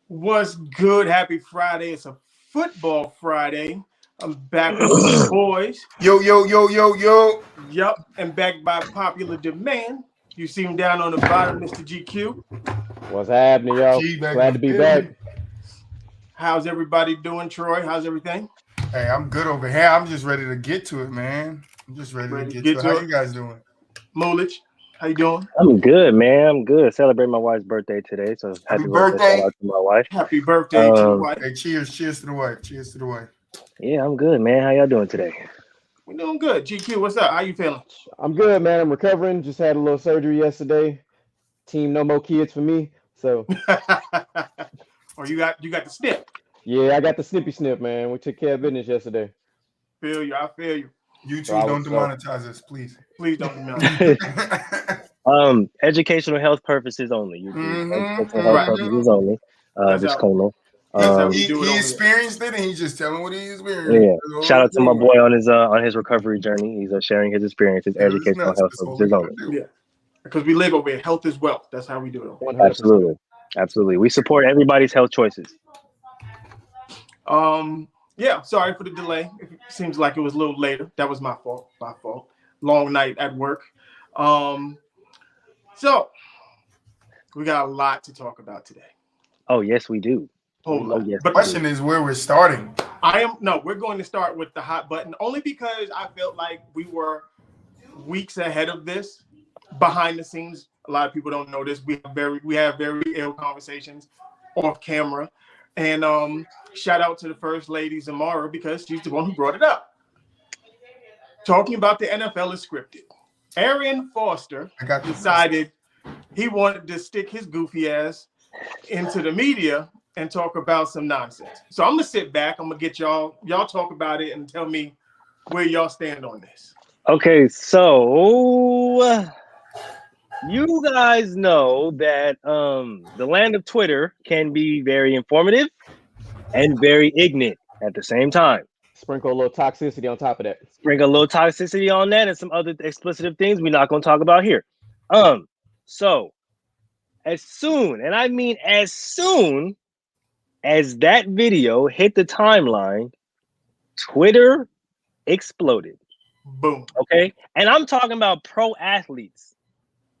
What's good? Happy Friday. It's a football Friday. I'm back with the boys. Yo. Yup, and back by popular demand. You see him down on the bottom, Mr. GQ. What's happening, yo? Glad to be back. How's everybody doing, Troy? How's everything? Hey, I'm good over here. I'm just ready to get to it, man. I'm just ready to get to it. How you guys doing? Mulich, how you doing? I'm good, man. I'm good. Celebrating my wife's birthday today, so happy birthday! Shout out to my wife. Happy birthday to your wife. Hey, cheers to the wife. Cheers to the wife. Yeah, I'm good, man. How y'all doing today? We're doing good. GQ, what's up? How you feeling? I'm good, man. I'm recovering. Just had a little surgery yesterday. Team no more kids for me. So or you got the snip. Yeah, I got the snippy snip, man. We took care of business yesterday. I feel you. YouTube, don't demonetize us, please. Please don't demonetize. Educational health purposes only. Educational health purposes only. Disclaimer. He experienced it, and he's just telling what he experienced. Yeah. Shout out to my boy on his recovery journey. He's sharing his experiences. Educational health purposes only. Yeah, because we live over here. Health is wealth. That's how we do it. Absolutely. We support everybody's health choices. Yeah. Sorry for the delay. It seems like it was a little later. That was my fault. Long night at work. So we got a lot to talk about today. Oh yes, we do. Yes. But the question is where we're starting. We're going to start with the hot button only because I felt like we were weeks ahead of this behind the scenes. A lot of people don't know this. We have very ill conversations off camera. And shout out to the First Lady Zamara because she's the one who brought it up. Talking about the NFL is scripted. Arian Foster decided he wanted to stick his goofy ass into the media and talk about some nonsense. So I'm gonna sit back. I'm gonna get y'all talk about it and tell me where y'all stand on this. Okay, so you guys know that the land of Twitter can be very informative and very ignorant at the same time. Sprinkle a little toxicity on top of that. Sprinkle a little toxicity on that and some other explicit things we're not going to talk about here. So as soon, and I mean as soon as that video hit the timeline, Twitter exploded. Boom. Okay, and I'm talking about pro athletes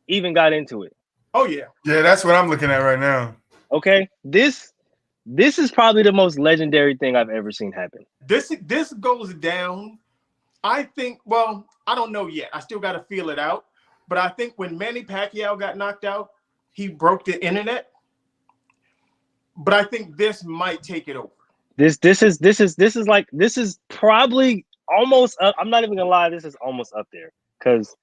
even got into it. Oh yeah. Yeah, that's what I'm looking at right now. Okay, this is probably the most legendary thing I've ever seen happen. This goes down. I think. Well, I don't know yet. I still got to feel it out. But I think when Manny Pacquiao got knocked out, he broke the internet. But I think this might take it over. This is probably almost up. I'm not even gonna lie. This is almost up there because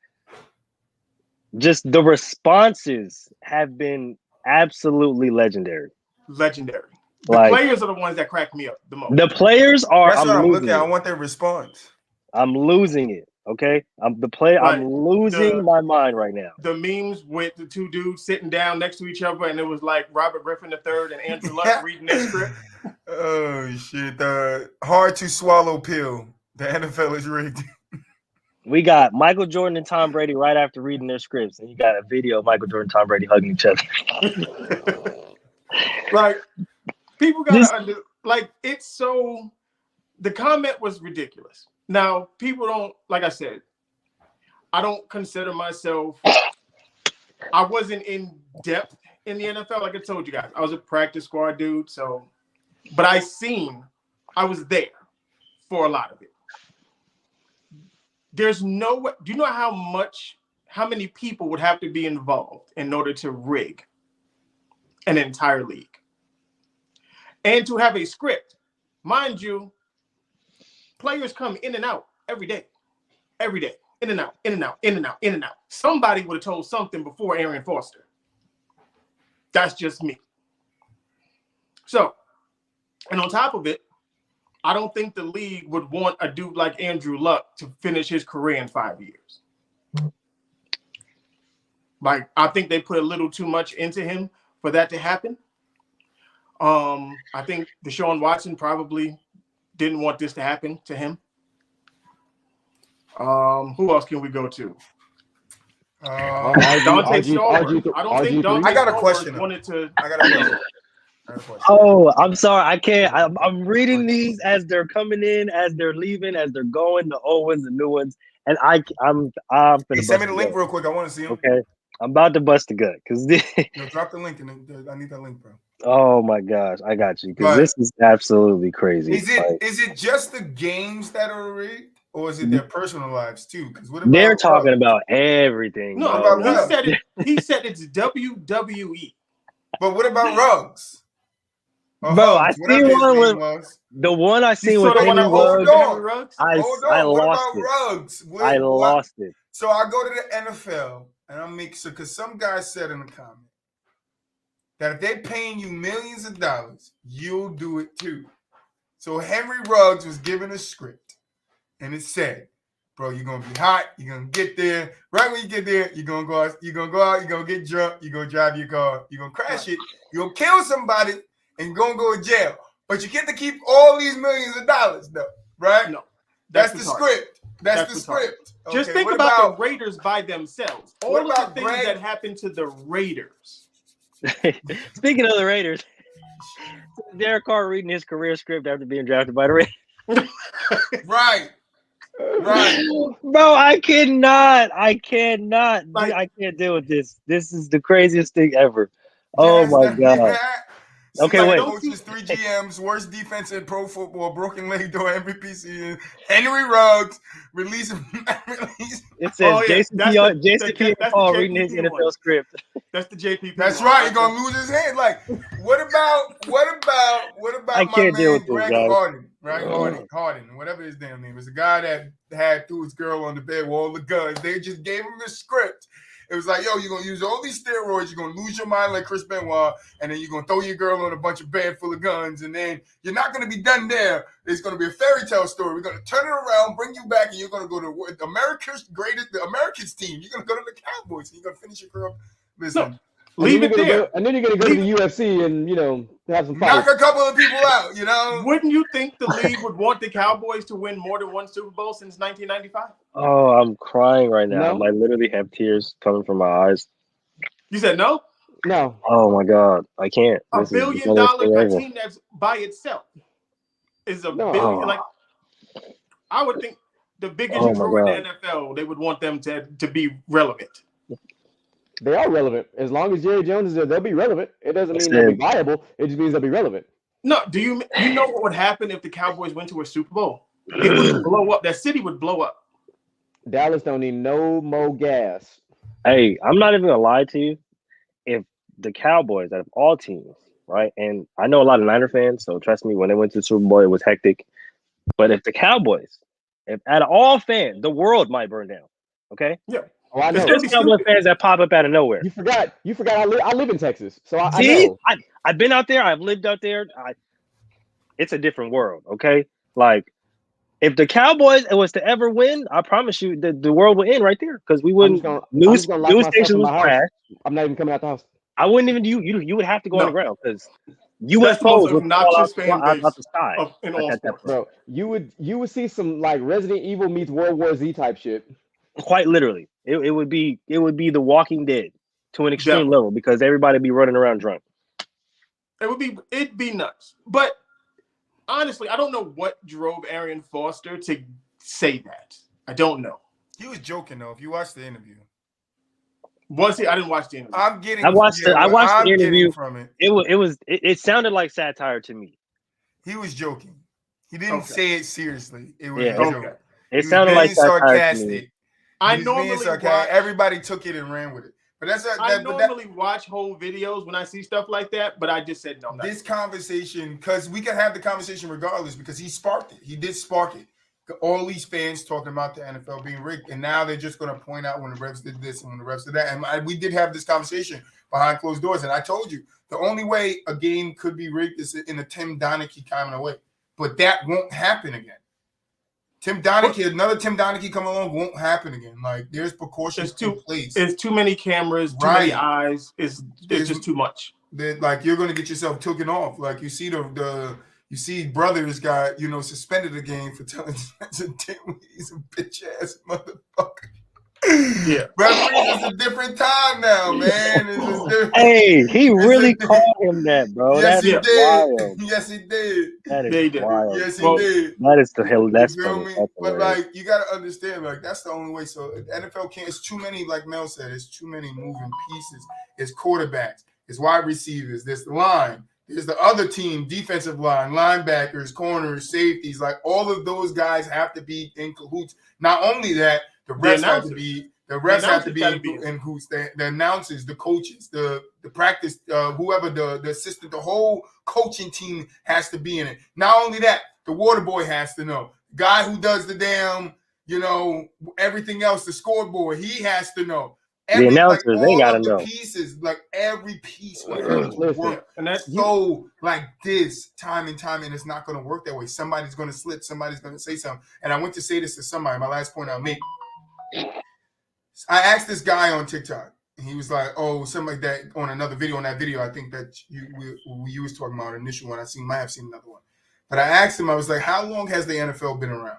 just the responses have been absolutely legendary. Legendary. The players are the ones that crack me up the most. The players are. That's what I'm looking at. I want their response. I'm losing it. Okay, I'm losing my mind right now. The memes with the two dudes sitting down next to each other, and it was like Robert Griffin III and Andrew Luck reading their script. Oh shit! The hard to swallow pill. The NFL is rigged. We got Michael Jordan and Tom Brady right after reading their scripts, and you got a video of Michael Jordan and Tom Brady hugging each other. Like people gotta it's so. The comment was ridiculous. Now, people don't, like I said, I don't consider myself, I wasn't in depth in the NFL. Like I told you guys, I was a practice squad dude. So, but I was there for a lot of it. There's no way, do you know how many people would have to be involved in order to rig an entire league? And to have a script, mind you, players come in and out every day, in and out. Somebody would have told something before Arian Foster. That's just me. So, and on top of it, I don't think the league would want a dude like Andrew Luck to finish his career in 5 years. Like, I think they put a little too much into him for that to happen. I think Deshaun Watson probably didn't want this to happen to him. Who else can we go to? Dante Stallworth. I don't think Dante I got a Stallworth question. wanted to. I got a question. Oh, I'm sorry. I can't. I'm reading these as they're coming in, as they're leaving, as they're going. The old ones, the new ones, and I'm. Hey, send me the link real quick. I want to see him. Okay, I'm about to bust the gut because. Drop the link, and I need that link, bro. Oh my gosh, I got you because this is absolutely crazy. Is it just the games that are rigged, or is it their personal lives too? Because they're talking about everything. No, he said it's WWE. But what about Ruggs? Bro, I see one with the one I seen with Henry Ruggs. I lost it. Ruggs? I lost it. So I go to the NFL and I make sure because some guy said in the comment that if they're paying you millions of dollars, you'll do it too. So Henry Ruggs was given a script and it said, bro, you're gonna be hot, you're gonna get there. Right when you get there, you're gonna go out, you're gonna get drunk, you're gonna drive your car, you're gonna crash it, you're gonna kill somebody, and you're gonna go to jail. But you get to keep all these millions of dollars, though, right? No. That's the script. That's the script. Okay, just think about the Raiders by themselves. All of the things that happened to the Raiders. Speaking of the Raiders, Derek Carr reading his career script after being drafted by the Raiders. Right. Bro, I cannot. I can't deal with this. This is the craziest thing ever. Oh my God. Okay, wait. Coaches, 3 GMs, worst defense in pro football, broken leg door MVP season. Henry Ruggs release. It says Jason Pierre-Paul reading his NFL script. That's the JPP. That's right. He's gonna lose his head. Like, what about I can't deal with Greg this, Harden, right? Harden, whatever his damn name is, the guy that had threw his girl on the bed with all the guns. They just gave him the script. It was like, yo, you're going to use all these steroids. You're going to lose your mind like Chris Benoit. And then you're going to throw your girl on a bunch of bed full of guns. And then you're not going to be done there. It's going to be a fairy tale story. We're going to turn it around, bring you back, and you're going to go to the America's team. You're going to go to the Cowboys. And you're going to finish your career. Listen. No. Leave it there. And then you're going to go to the UFC and, have some fights. Knock a couple of people out, Wouldn't you think the league would want the Cowboys to win more than one Super Bowl since 1995? Oh, I'm crying right now. No? I literally have tears coming from my eyes. You said no? No. Oh my God, I can't. $1 billion team that's by itself is a billion. Like, I would think the biggest draw in the NFL, they would want them to be relevant. They are relevant. As long as Jerry Jones is there, they'll be relevant. It doesn't mean they'll be viable. It just means they'll be relevant. No, do you know what would happen if the Cowboys went to a Super Bowl? It would blow up. That city would blow up. Dallas don't need no more gas. Hey, I'm not even gonna lie to you. If the Cowboys, out of all teams, right? And I know a lot of Niner fans, so trust me, when they went to the Super Bowl, it was hectic. But if the Cowboys, if out of all fans, the world might burn down. Okay? Yeah. Oh, I know. There's Cowboy fans that pop up out of nowhere. You forgot. I live in Texas, so I know. I've been out there. I've lived out there. It's a different world. Okay, like if the Cowboys was to ever win, I promise you that the world would end right there because we wouldn't. News stations would crash. I'm not even coming out the house. I wouldn't even. You would have to go on the ground because U.S. polls would fall out the sky. Bro, you would see some like Resident Evil meets World War Z type shit. Quite literally, it would be The Walking Dead to an extreme level because everybody would be running around drunk. It'd be nuts. But honestly, I don't know what drove Arian Foster to say that. I don't know. He was joking though. If you watch the interview, was he? I didn't watch the interview. I watched the interview from it. It sounded like satire to me. He was joking. He didn't say it seriously. It was a joke. It sounded like sarcastic. I normally everybody took it and ran with it. But I normally watch whole videos when I see stuff like that, but I just said no. This conversation, because we can have the conversation regardless, because he sparked it. He did spark it. All these fans talking about the NFL being rigged, and now they're just going to point out when the refs did this and when the refs did that. And we did have this conversation behind closed doors, and I told you the only way a game could be rigged is in a Tim Donaghy kind of way. but that won't happen again. Another Tim Donaghy come along, won't happen again. Like there's precautions in place. It's too many cameras, too many eyes. It's just too much. Like you're gonna get yourself taken off. Like you see you see brothers got suspended a game for telling he's a bitch ass motherfucker. Yeah, referees, it's a different time now, man. Hey, he really called him that, bro. Yes, he did. Wild. Yes, he did. That is wild. Yes, he did. That is the hell. That's you feel funny. me? That's but like, you gotta understand, like that's the only way. So the NFL can't. It's too many, like Mel said. It's too many moving pieces. It's quarterbacks. It's wide receivers. There's the line. There's the other team, defensive line, linebackers, corners, safeties. Like all of those guys have to be in cahoots. Not only that, the refs have to be. The refs have to be in cahoots. The announcers, the coaches, the practice, whoever the assistant, the whole coaching team has to be in it. Not only that, the water boy has to know. The guy who does the damn, everything else, the scoreboard, he has to know. The announcers, they gotta know. Pieces, like every piece will have to work. And that's so like this time and time, and it's not going to work that way. Somebody's going to slip. Somebody's going to say something. And I went to say this to somebody. My last point I'll make. I asked this guy on TikTok, and he was like, "Oh, something like that." On another video, I think that you was talking about an initial one. Might have seen another one, but I asked him. I was like, "How long has the NFL been around?"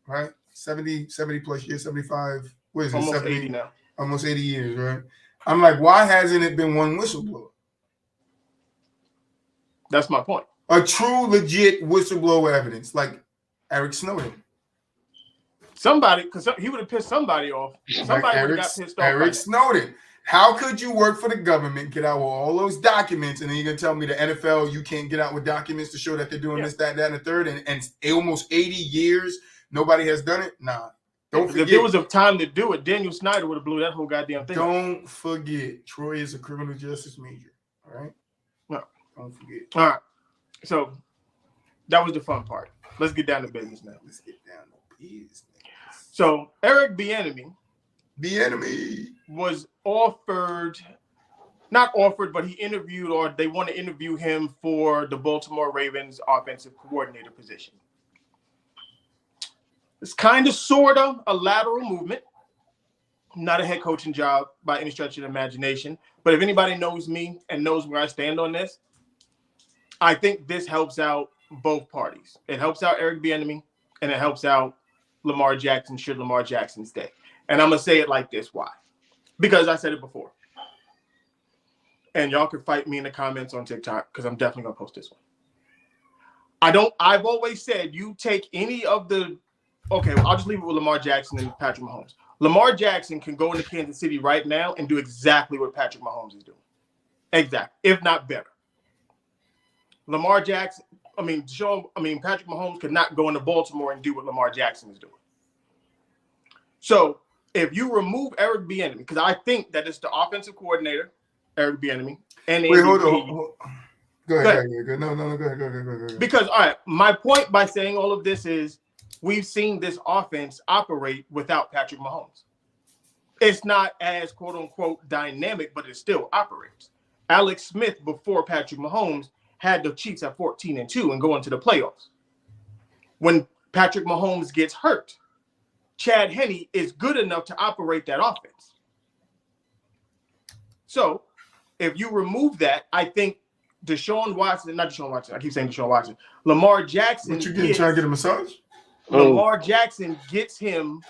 Right, 70 plus years, 75. What is it? Almost 70, 80 now. Almost 80 years, right? I'm like, why hasn't it been one whistleblower? That's my point. A true, legit whistleblower evidence, like Eric Snowden. Somebody, because he would have pissed somebody off. Somebody would have got pissed off. Eric Snowden. How could you work for the government, get out with all those documents, and then you're going to tell me the NFL, you can't get out with documents to show that they're doing this, that, and the third, and almost 80 years, nobody has done it? Nah. Don't forget. If there was a time to do it, Daniel Snyder would have blew that whole goddamn thing. Don't forget, Troy is a criminal justice major. All right? No. Don't forget. All right. So that was the fun part. Let's get down to business now. Let's get down to business. So Eric Bieniemy was not offered, but he interviewed, or they want to interview him for the Baltimore Ravens offensive coordinator position. It's kind of sort of a lateral movement, not a head coaching job by any stretch of the imagination. But if anybody knows me and knows where I stand on this, I think this helps out both parties. It helps out Eric Bieniemy, and it helps out Lamar Jackson should Lamar Jackson stay. And I'm going to say it like this. Why? Because I said it before. And y'all can fight me in the comments on TikTok because I'm definitely going to post this one. I've always said you take any of the okay, I'll just leave it with Lamar Jackson and Patrick Mahomes. Lamar Jackson can go into Kansas City right now and do exactly what Patrick Mahomes is doing. Exactly, if not better. Patrick Mahomes could not go into Baltimore and do what Lamar Jackson is doing. So if you remove Eric Bieniemy, because I think that it's the offensive coordinator, Eric Bieniemy, and wait, hold on. Go ahead. No, go ahead. Because all right, my point by saying all of this is we've seen this offense operate without Patrick Mahomes. It's not as quote unquote dynamic, but it still operates. Alex Smith before Patrick Mahomes had the Chiefs at 14-2 and go into the playoffs. When Patrick Mahomes gets hurt, Chad Henne is good enough to operate that offense. So if you remove that, I think Lamar Jackson. What you getting, trying to get a massage? Lamar Jackson gets him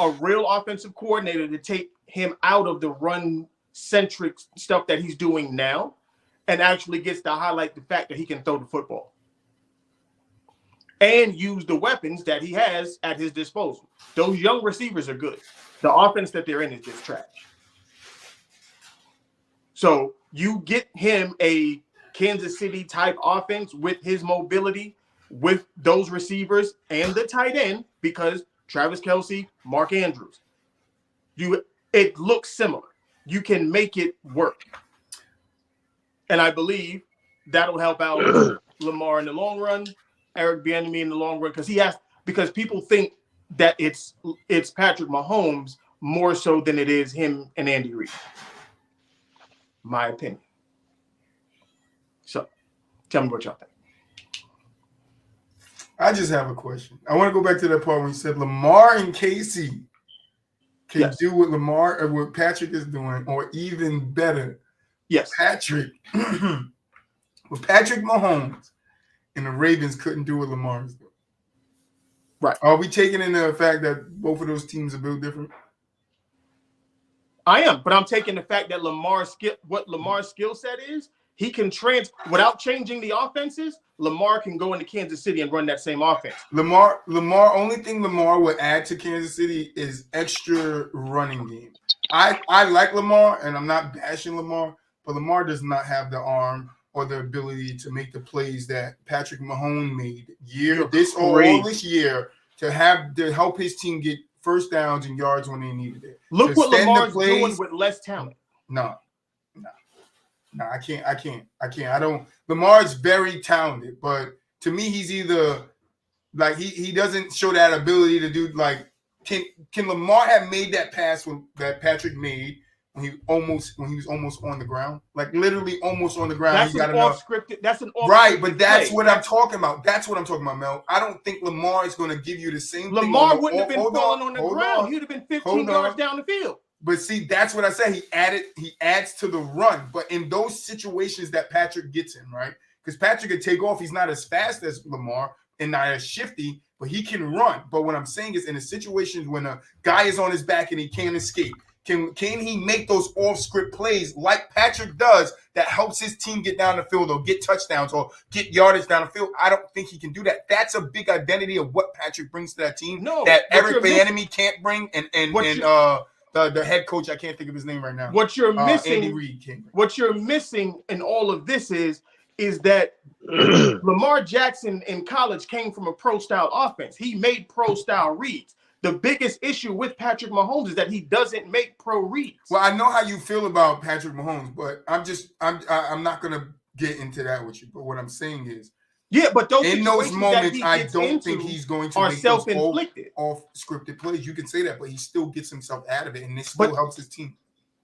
a real offensive coordinator to take him out of the run-centric stuff that he's doing now and actually gets to highlight the fact that he can throw the football and use the weapons that he has at his disposal. Those young receivers are good. The offense that they're in is just trash. So you get him a Kansas City type offense with his mobility, with those receivers and the tight end, because Travis Kelce, Mark Andrews. It looks similar. You can make it work. And I believe that'll help out Lamar in the long run, Eric Bieniemy in the long run, because people think that it's Patrick Mahomes more so than it is him and Andy Reid. My opinion. So tell me what y'all think. I just have a question. I want to go back to that part when you said Lamar and KC can do what Lamar or what Patrick is doing, or even better. Yes. Patrick, with Patrick Mahomes and the Ravens couldn't do what Lamar is doing. Right. Are we taking into the fact that both of those teams are built different? I am, but I'm taking the fact that Lamar's skill set is, he can without changing the offenses. Lamar can go into Kansas City and run that same offense. Lamar, only thing Lamar would add to Kansas City is extra running game. I like Lamar, and I'm not bashing Lamar, but Lamar does not have the arm or the ability to make the plays that Patrick Mahomes made all this year to help his team get first downs and yards when they needed it. Look what Lamar's doing with less talent. No, I can't. Lamar's very talented, but to me, he's either like he doesn't show that ability to do like can Lamar have made that pass that Patrick made when he was almost on the ground, like literally almost on the ground? That's an off-scripted. That's an off-scripted right, but that's play. what I'm talking about. That's what I'm talking about, Mel. I don't think Lamar is going to give you the same. Lamar wouldn't have been falling on the ground. He would have been 15 yards down the field. But see, that's what I said. He adds to the run. But in those situations that Patrick gets in, right? Because Patrick could take off. He's not as fast as Lamar and not as shifty, but he can run. But what I'm saying is in the situations when a guy is on his back and he can't escape, can he make those off-script plays like Patrick does that helps his team get down the field or get touchdowns or get yardage down the field? I don't think he can do that. That's a big identity of what Patrick brings to that team that Eric Bieniemy can't bring and the head coach, I can't think of his name right now. What you're missing, Andy Reid can't bring. What you're missing in all of this is that Lamar Jackson in college came from a pro-style offense. He made pro-style reads. The biggest issue with Patrick Mahomes is that he doesn't make pro reads. Well, I know how you feel about Patrick Mahomes, but I'm not gonna get into that with you. But what I'm saying is, but in those moments, I don't think he's going to make self-inflicted off-scripted plays. You can say that, but he still gets himself out of it, and it still helps his team.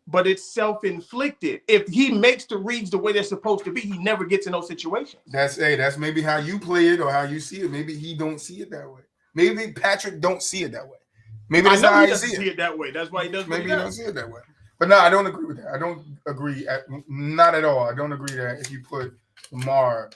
But it's self-inflicted. If he makes the reads the way they're supposed to be, he never gets in those situations. That's maybe how you play it or how you see it. Maybe he don't see it that way. Maybe Patrick don't see it that way. Maybe that's not how he doesn't see it that way. That's why he does. Maybe he don't see it that way. But no, I don't agree with that. I don't agree not at all. I don't agree that if you put Lamar,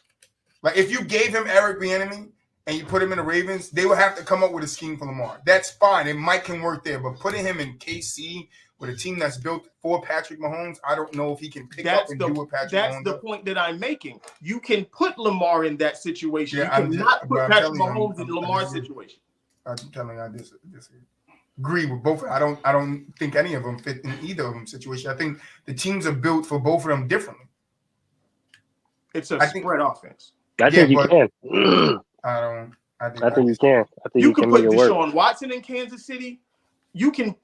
like if you gave him Eric Bieniemy and you put him in the Ravens, they would have to come up with a scheme for Lamar. That's fine. It can work there, but putting him in KC with a team that's built for Patrick Mahomes, I don't know if he can pick up and do what Patrick Mahomes does. That's the point that I'm making. You can put Lamar in that situation. You cannot put Patrick Mahomes in Lamar's situation. I'm telling you, I disagree with both. I don't think any of them fit in either of them situation. I think the teams are built for both of them differently. It's a spread offense. I think you can. I think you can. I think you can put Deshaun work. Watson in Kansas City. You can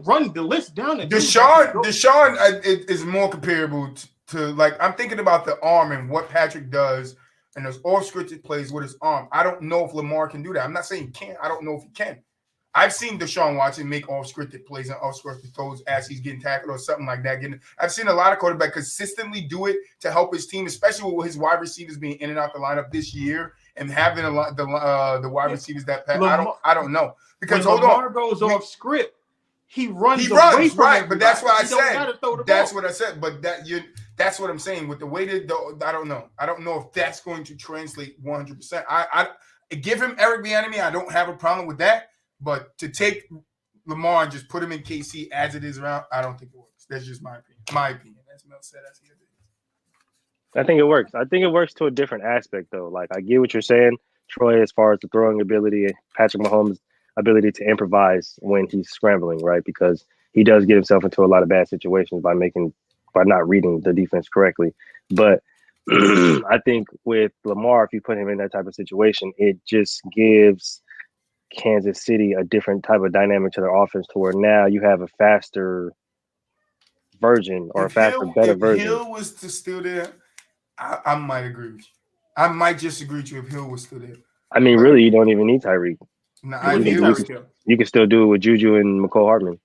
run the list down. Deshaun is more comparable to like I'm thinking about the arm and what Patrick does and those off-scripted plays with his arm. I don't know if Lamar can do that. I'm not saying he can't. I don't know if he can. I've seen Deshaun Watson make off-scripted plays and off-scripted throws as he's getting tackled or something like that. I've seen a lot of quarterbacks consistently do it to help his team, especially with his wide receivers being in and out the lineup this year and having the wide receivers that pass. I don't know because when Lamar goes off script, he runs away from right. But that's what I said. That's what I said. But that's what I'm saying with the way that I don't know. I don't know if that's going to translate 100%. I give him Eric Bieniemy. I don't have a problem with that. But to take Lamar and just put him in KC as it is around, I don't think it works. That's just my opinion. As Mel said, that's it. I think it works. I think it works to a different aspect, though. Like, I get what you're saying, Troy, as far as the throwing ability, Patrick Mahomes' ability to improvise when he's scrambling, right? Because he does get himself into a lot of bad situations by not reading the defense correctly. But I think with Lamar, if you put him in that type of situation, it just gives Kansas City a different type of dynamic to their offense to where now you have a faster version or better version. If Hill was still there, I might agree with you. I might just agree with you if Hill was still there. I mean, really, you don't even need Tyreek. No, you can still do it with Juju and McCole Hardman.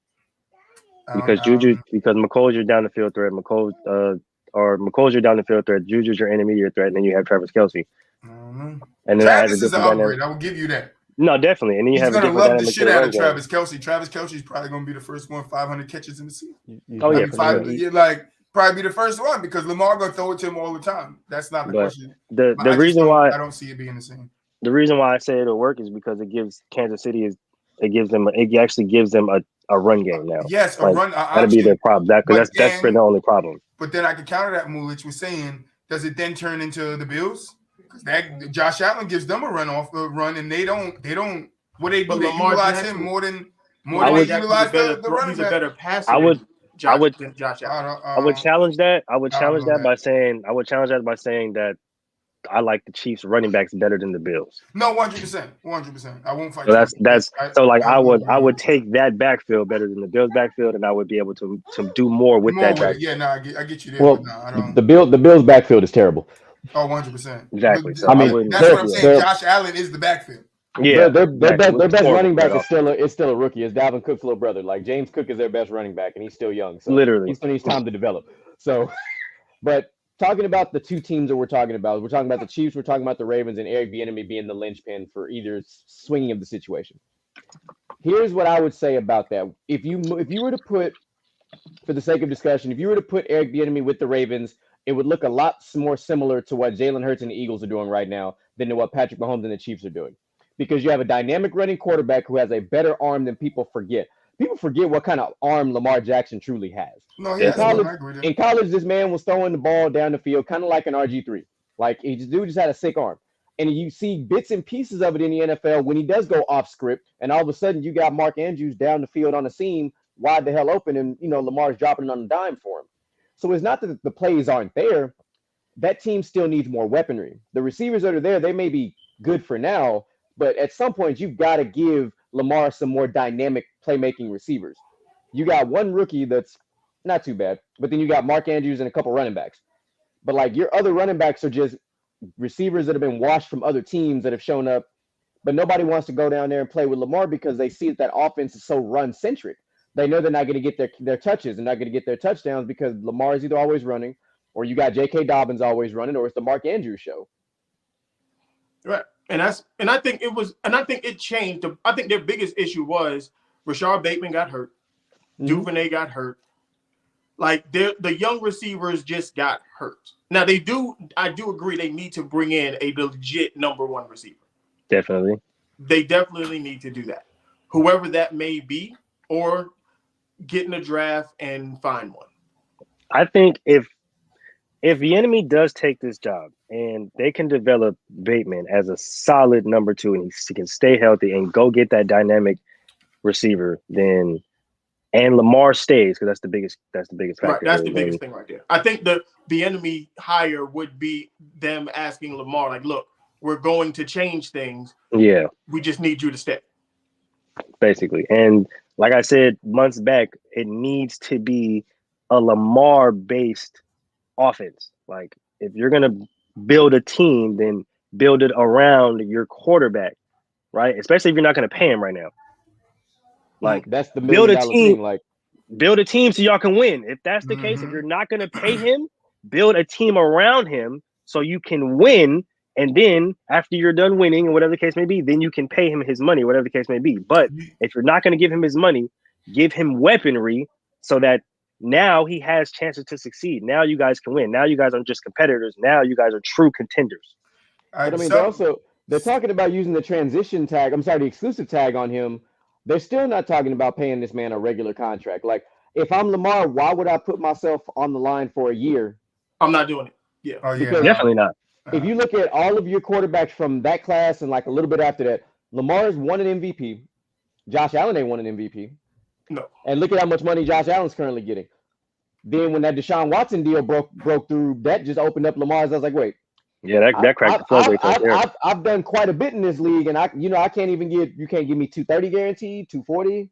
Because McColl's your down the field threat, McColl's your down the field threat, Juju's your intermediate threat, and then you have Travis Kelce. I don't And then I have a Travis is an different upgrade. dynamic. I will give you that. No, definitely. And then you He's have a gonna different love the dynamic to shit the out run of game. Travis Kelce. Travis Kelce's probably gonna be the first one 500 catches in the season. Oh, yeah, for sure. Probably be the first one because Lamar gonna throw it to him all the time. That's not the But question. the But reason why I don't see it being the same. the reason why I say it'll work is because it gives Kansas City it actually gives them a run game now. Yes, a Like, run. that'll be their problem. That's been the only problem. But then I could counter that. Mulich was saying, does it then turn into the Bills? Because that Josh Allen gives them a run, and they don't. What they do? But They Lamar utilize Jackson, him more than Lamar they Jackson's utilize the running he's a back. better passer I would- than Josh Allen. I would challenge that. I would I don't challenge know that by saying that I like the Chiefs running backs better than the Bills. No, 100%, 100%. I won't fight. So that's I would 100%. take that backfield better than the Bills backfield, and I would be able to do more with that backfield. Yeah, no, I get you there. Well, but no, I don't. the Bills backfield is terrible. Oh, 100%. Exactly. But, So I wouldn't- that's what I'm saying. they're- Josh Allen is the backfield. Yeah, their exactly. best running back Horrible is still a rookie. It's Dalvin Cook's little brother. Like James Cook is their best running back, and he's still young. So Literally. he still needs time to develop. So, but talking about the two teams that we're talking about the Chiefs, we're talking about the Ravens, and Eric Bieniemy being the linchpin for either swinging of the situation. Here's what I would say about that. If you were to put, for the sake of discussion, if you were to put Eric Bieniemy with the Ravens, it would look a lot more similar to what Jalen Hurts and the Eagles are doing right now than to what Patrick Mahomes and the Chiefs are doing. Because you have a dynamic running quarterback who has a better arm than people forget. People forget what kind of arm Lamar Jackson truly has. No, yeah, in college, this man was throwing the ball down the field kind of like an RG3. Like, dude just had a sick arm. And you see bits and pieces of it in the NFL when he does go off script, and all of a sudden you got Mark Andrews down the field on the seam, wide the hell open, and Lamar's dropping it on a dime for him. So it's not that the plays aren't there. That team still needs more weaponry. The receivers that are there, they may be good for now, but at some point, you've got to give Lamar some more dynamic playmaking receivers. You got one rookie that's not too bad, but then you got Mark Andrews and a couple running backs. But like your other running backs are just receivers that have been washed from other teams that have shown up, but nobody wants to go down there and play with Lamar because they see that offense is so run-centric. They know they're not going to get their touches and not going to get their touchdowns because Lamar is either always running, or you got J.K. Dobbins always running, or it's the Mark Andrews show. Right. And I think it changed. I think their biggest issue was Rashard Bateman got hurt. Mm-hmm. Duvernay got hurt. Like the young receivers just got hurt. Now I do agree they need to bring in a legit number one receiver. Definitely. They definitely need to do that. Whoever that may be, or get in a draft and find one. I think if the enemy does take this job and they can develop Bateman as a solid number two and he can stay healthy and go get that dynamic receiver, then and Lamar stays, because that's the biggest factor. Right, that's the biggest thing right there. I think the enemy hire would be them asking Lamar, like, look, we're going to change things. Yeah. We just need you to stay. Basically. And like I said months back, it needs to be a Lamar-based offense. Like, if you're going to build a team, then build it around your quarterback, right? Especially if you're not going to pay him right now. Like, that's the build a team. Like, build a team so y'all can win. If that's the case, if you're not going to pay him, build a team around him so you can win. And then after you're done winning, or whatever the case may be, then you can pay him his money, whatever the case may be. But if you're not going to give him his money, give him weaponry so that now he has chances to succeed. Now you guys can win. Now you guys aren't just competitors. Now you guys are true contenders. But I mean, they're talking about using the transition tag. I'm sorry, the exclusive tag on him. They're still not talking about paying this man a regular contract. Like, if I'm Lamar, why would I put myself on the line for a year? I'm not doing it. Yeah. Oh, yeah. Definitely not. If you look at all of your quarterbacks from that class and like a little bit after that, Lamar's won an MVP. Josh Allen ain't won an MVP. No. And look at how much money Josh Allen's currently getting. Then when that Deshaun Watson deal broke through, that just opened up Lamar's. I was like, wait. Yeah, that cracked the floodgates right there. I've done quite a bit in this league, and I can't even you can't give me 230 guaranteed, 240.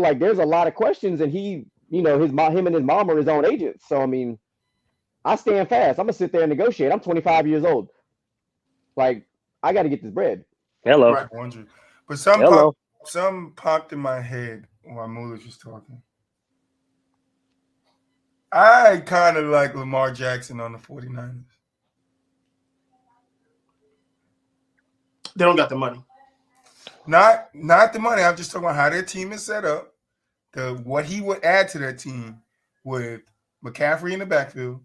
Like, there's a lot of questions, and him and his mom are his own agents. So I mean, I stand fast. I'm gonna sit there and negotiate. I'm 25 years old. Like, I got to get this bread. Hello. Right. But some popped in my head while Mulich was talking. I kind of like Lamar Jackson on the 49ers. They don't got the money. Not the money. I'm just talking about how their team is set up. What he would add to that team with McCaffrey in the backfield,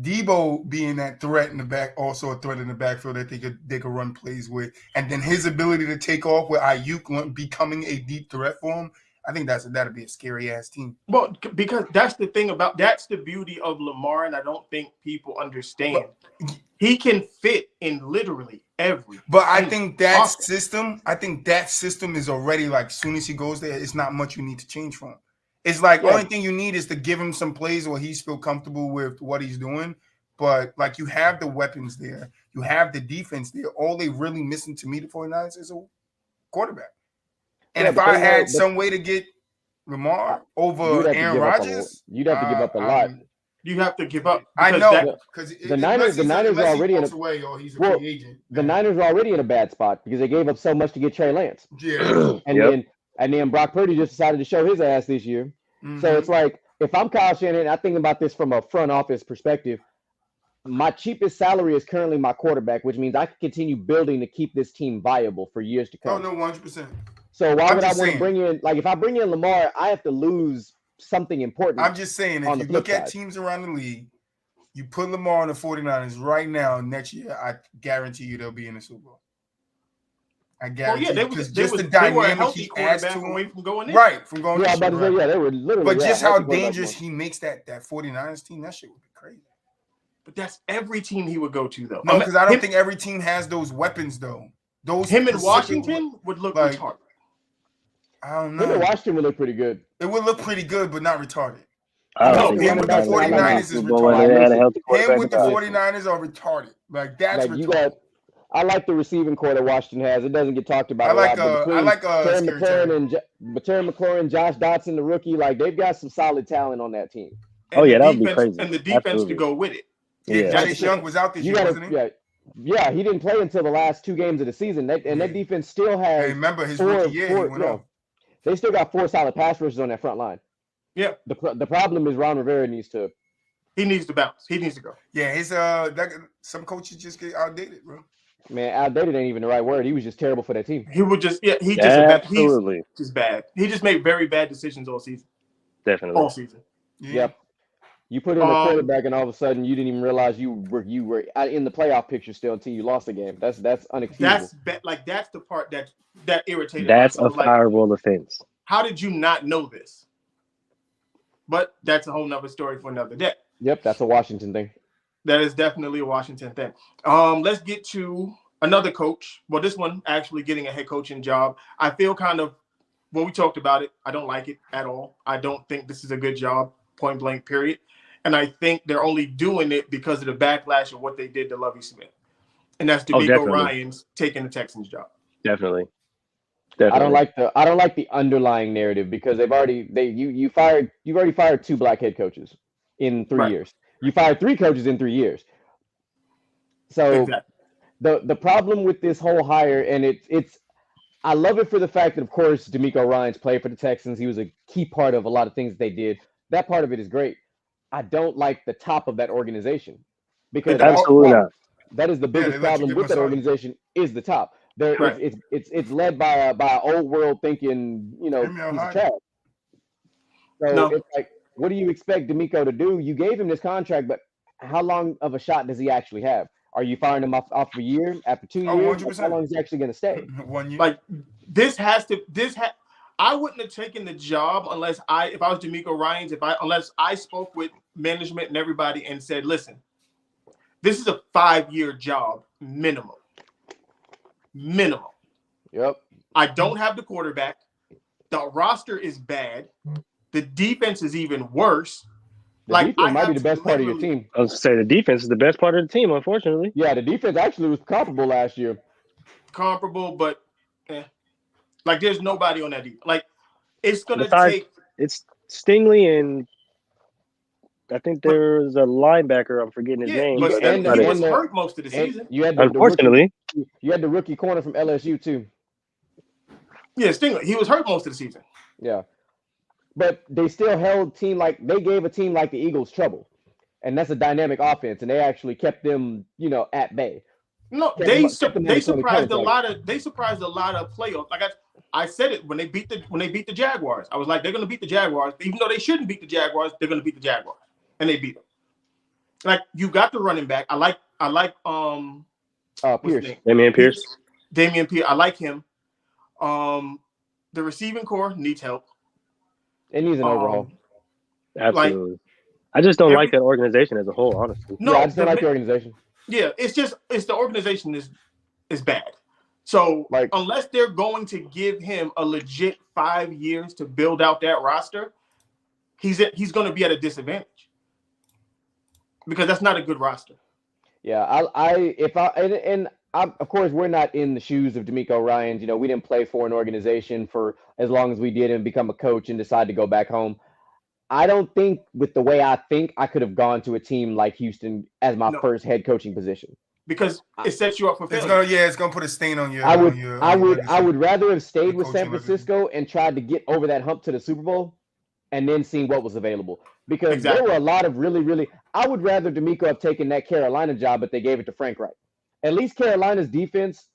Debo being that threat in the back, also a threat in the backfield that they could run plays with, and then his ability to take off with Ayuk becoming a deep threat for him. I think that'd be a scary ass team. Well, because that's the beauty of Lamar, and I don't think people understand. He can fit in literally every. But I think that system is already like, as soon as he goes there, it's not much you need to change from. It's like only thing you need is to give him some plays where he's feel comfortable with what he's doing. But like, you have the weapons there, you have the defense there. All they really missing to me, the 49ers, is a quarterback. And if I had some way to get Lamar over Aaron Rodgers, you'd have to give up a lot. You have to give up. I know, because the Niners are already in the Niners are already in a bad spot because they gave up so much to get Trey Lance. Yeah, and then Brock Purdy just decided to show his ass this year. Mm-hmm. So it's like, if I'm Kyle Shanahan, I think about this from a front office perspective. My cheapest salary is currently my quarterback, which means I can continue building to keep this team viable for years to come. Oh, no, 100%. So why would I want to bring in, like, if I bring in Lamar, I have to lose something important. I'm just saying, if you look at teams around the league, you put Lamar on the 49ers right now, next year, I guarantee you they'll be in the Super Bowl. I guarantee you. Because just the dynamic he adds to away from going in. Right, from going in. They were literally. But just how dangerous he makes that 49ers team, that shit would be crazy. But that's every team he would go to, though. No, because I don't think every team has those weapons, though. Him in Washington would look like retarded. I don't know. Him in Washington would look pretty good. It would look pretty good, but not retarded. Him with the 49ers is retarded. Him with the 49ers are retarded. Like, that's retarded. I like the receiving core that Washington has. It doesn't get talked about. I like Terry McLaurin, Josh Dotson, the rookie. Like, they've got some solid talent on that team. That would be crazy. And the defense to go with it. Yeah, Chase Young was out this year, wasn't he? Yeah, he didn't play until the last 2 games of the season. That defense still has. Hey, remember his rookie year, he went off. They still got 4 solid pass rushers on that front line. Yeah. The problem is Ron Rivera needs to. He needs to bounce. He needs to go. Yeah, some coaches just get outdated, bro. Man, outdated ain't even the right word. He was just terrible for that team. He would just he's just bad. He just made very bad decisions all season. Definitely. All season. Yeah. Yep. You put in a quarterback, and all of a sudden you didn't even realize you were in the playoff picture still until you lost the game. That's unexcusable. That's the part that irritated. That's a fireable offense. How did you not know this? But that's a whole nother story for another day. Yep, that's a Washington thing. That is definitely a Washington thing. Let's get to another coach. Well, this one actually getting a head coaching job. I feel we talked about it. I don't like it at all. I don't think this is a good job, point blank, period. And I think they're only doing it because of the backlash of what they did to Lovie Smith. And that's DeMeco Ryans taking the Texans job. Definitely. I don't like the underlying narrative because you've already fired 2 black head coaches in 3 years. You fired 3 coaches in 3 years. So exactly. The problem with this whole hire, and it's I love it for the fact that, of course, DeMeco Ryans played for the Texans. He was a key part of a lot of things they did. That part of it is great. I don't like the top of that organization because absolutely not. That is the biggest problem with that organization is the top. It's led by an old world thinking, piece of trash. So it's like, what do you expect DeMeco to do? You gave him this contract, but how long of a shot does he actually have? Are you firing him off a year after 2 years? 100%. How long is he actually going to stay? 1 year. Like I wouldn't have taken the job if I was DeMeco Ryans, unless I spoke with management and everybody and said, listen, this is a 5-year job minimum. Yep. I don't have the quarterback. The roster is bad. The defense is even worse. The defense might be the best part of your team. I was going to say the defense is the best part of the team, unfortunately. Yeah, the defense actually was comparable last year. But like, there's nobody on that defense. Like, it's going to take. It's Stingley and I think there's a linebacker. I'm forgetting his name. But he was hurt most of the season. Unfortunately. You had the rookie corner from LSU, too. Yeah, Stingley. He was hurt most of the season. Yeah. But they still they gave a team like the Eagles trouble. And that's a dynamic offense. And they actually kept them, at bay. No, Kept they them under 20 surprised points, a like- lot of playoffs. Like I said it when they beat the Jaguars. I was like, they're gonna beat the Jaguars, even though they shouldn't beat the Jaguars. They're gonna beat the Jaguars, and they beat them. Like you got the running back. I like what's his Pierce. name? Damian Pierce. Damian Pierce. I like him. The receiving core needs help. It needs an overhaul. Absolutely. I just don't like that organization as a whole, honestly. No, Yeah, I just don't like the organization. Yeah, it's the organization is bad. So Like- unless they're going to give him a legit 5 years to build out that roster, he's going to be at a disadvantage because that's not a good roster. Yeah, of course we're not in the shoes of D'Amico Ryans. You know, we didn't play for an organization for as long as we did and become a coach and decide to go back home. I don't think with the way I think I could have gone to a team like Houston as my first head coaching position. Because it sets you up for failure. It's gonna put a stain on your. I your would rather have stayed with San coaching Francisco and tried to get over that hump to the Super Bowl and then seen what was available. Because Exactly. there were a lot of really, I would rather D'Amico have taken that Carolina job, but they gave it to Frank Reich. At least Carolina's defense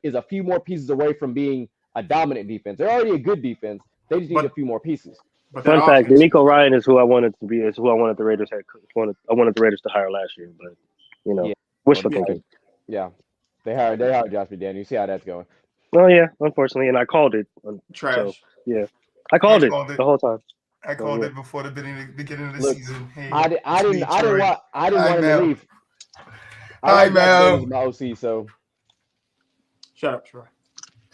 is a few more pieces away from being a dominant defense. They're already a good defense. They just need a few more pieces. But Fun fact: D'Amico Ryan is who I wanted to be. Is who I wanted the Raiders had. I wanted the Raiders to hire last year, but wishful thinking. Yeah, they hired Josh McDaniels. You see how that's going. Oh yeah, unfortunately, and I called it. Trash. So, yeah, I called it the whole time. I called it before the beginning of the season. Hey, I didn't want him to leave. Hi, Mel. My OC, so shut up, Troy.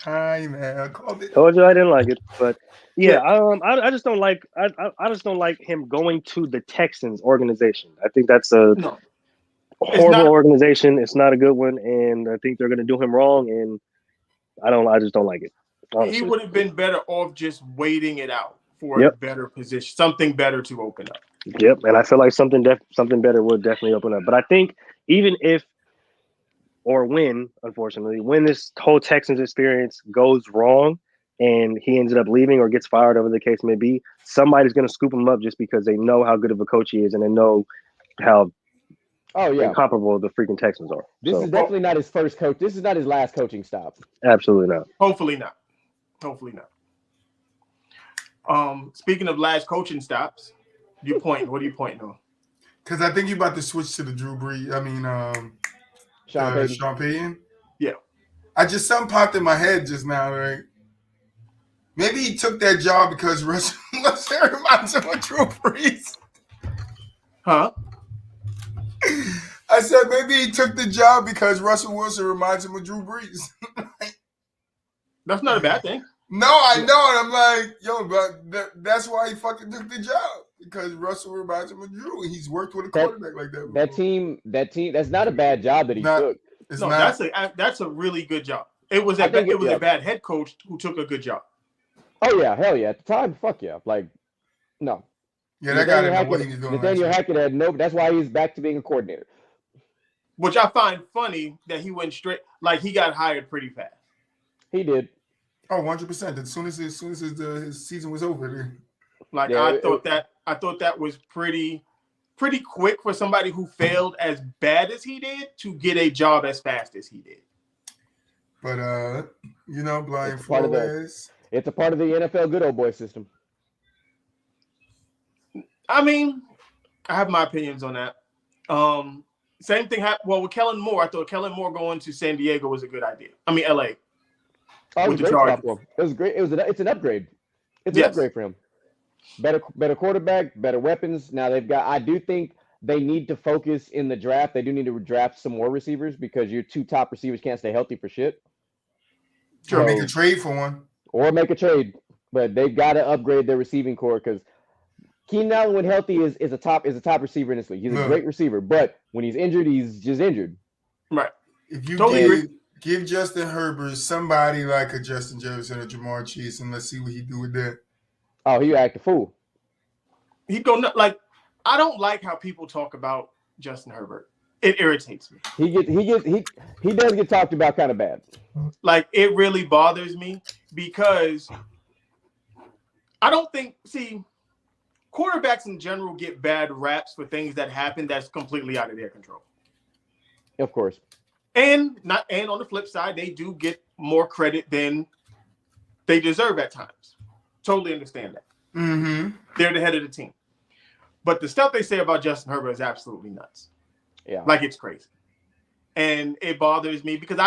Hi, man. I called it. Told you I didn't like it, but yeah, I just don't like. I just don't like him going to the Texans organization. I think that's a horrible organization. It's not a good one, and I think they're going to do him wrong. And I just don't like it. Honestly. He would have been better off just waiting it out for a better position, something better to open up. Yep, and I feel like something better would definitely open up. But I think even if or when, unfortunately, when this whole Texans experience goes wrong and he ends up leaving or gets fired, whatever the case may be, somebody's going to scoop him up just because they know how good of a coach he is and they know how incomparable the freaking Texans are. This is definitely not his first coach. This is not his last coaching stop. Absolutely not. Hopefully not. Speaking of last coaching stops, what are you pointing on? Because I think you're about to switch to the Drew Brees. I mean, Sean Payton. Yeah. Something popped in my head just now, right? Maybe he took that job because Russell Wilson reminds him of Drew Brees. Huh? I said maybe he took the job because Russell Wilson reminds him of Drew Brees. That's not a bad thing. No, I know. And I'm like, yo, but that's why he fucking took the job. Because Russell reminds him of Drew, and he's worked with a quarterback like that. That team, that's not a bad job that he took. That's a really good job. It was a bad head coach who took a good job. Oh yeah, hell yeah. At the time, fuck yeah. Like, no. Yeah, that guy didn't know what he was doing. Nathaniel Hackett had that's why he's back to being a coordinator. Which I find funny that he went straight, like he got hired pretty fast. He did. Oh, 100%. As soon as his season was over. Like I thought that was pretty quick for somebody who failed as bad as he did to get a job as fast as he did. But Brian Flores. It's a part of the NFL good old boy system. I mean, I have my opinions on that. Same thing happened. Well, with Kellen Moore, I thought Kellen Moore going to San Diego was a good idea. I mean, LA. Oh, it was great. It's an upgrade. It's an upgrade for him. Better quarterback, better weapons. Now I do think they need to focus in the draft. They do need to draft some more receivers because your two top receivers can't stay healthy for shit. Sure, make a trade for one. Or make a trade. But they've got to upgrade their receiving core because Keenan Allen, when healthy, is a top receiver in this league. He's a great receiver, but when he's injured, he's just injured. Right. If you give Justin Herbert somebody like a Justin Jefferson or Jamar Chase, and let's see what he do with that. Oh, he act a fool. He'd go like I don't like how people talk about Justin Herbert. It irritates me. He does get talked about kind of bad. Like it really bothers me because I don't think quarterbacks in general get bad raps for things that happen that's completely out of their control. Of course. And on the flip side, they do get more credit than they deserve at times. Totally understand that. Mm-hmm. They're the head of the team. But the stuff they say about Justin Herbert is absolutely nuts. Yeah. Like, it's crazy. And it bothers me because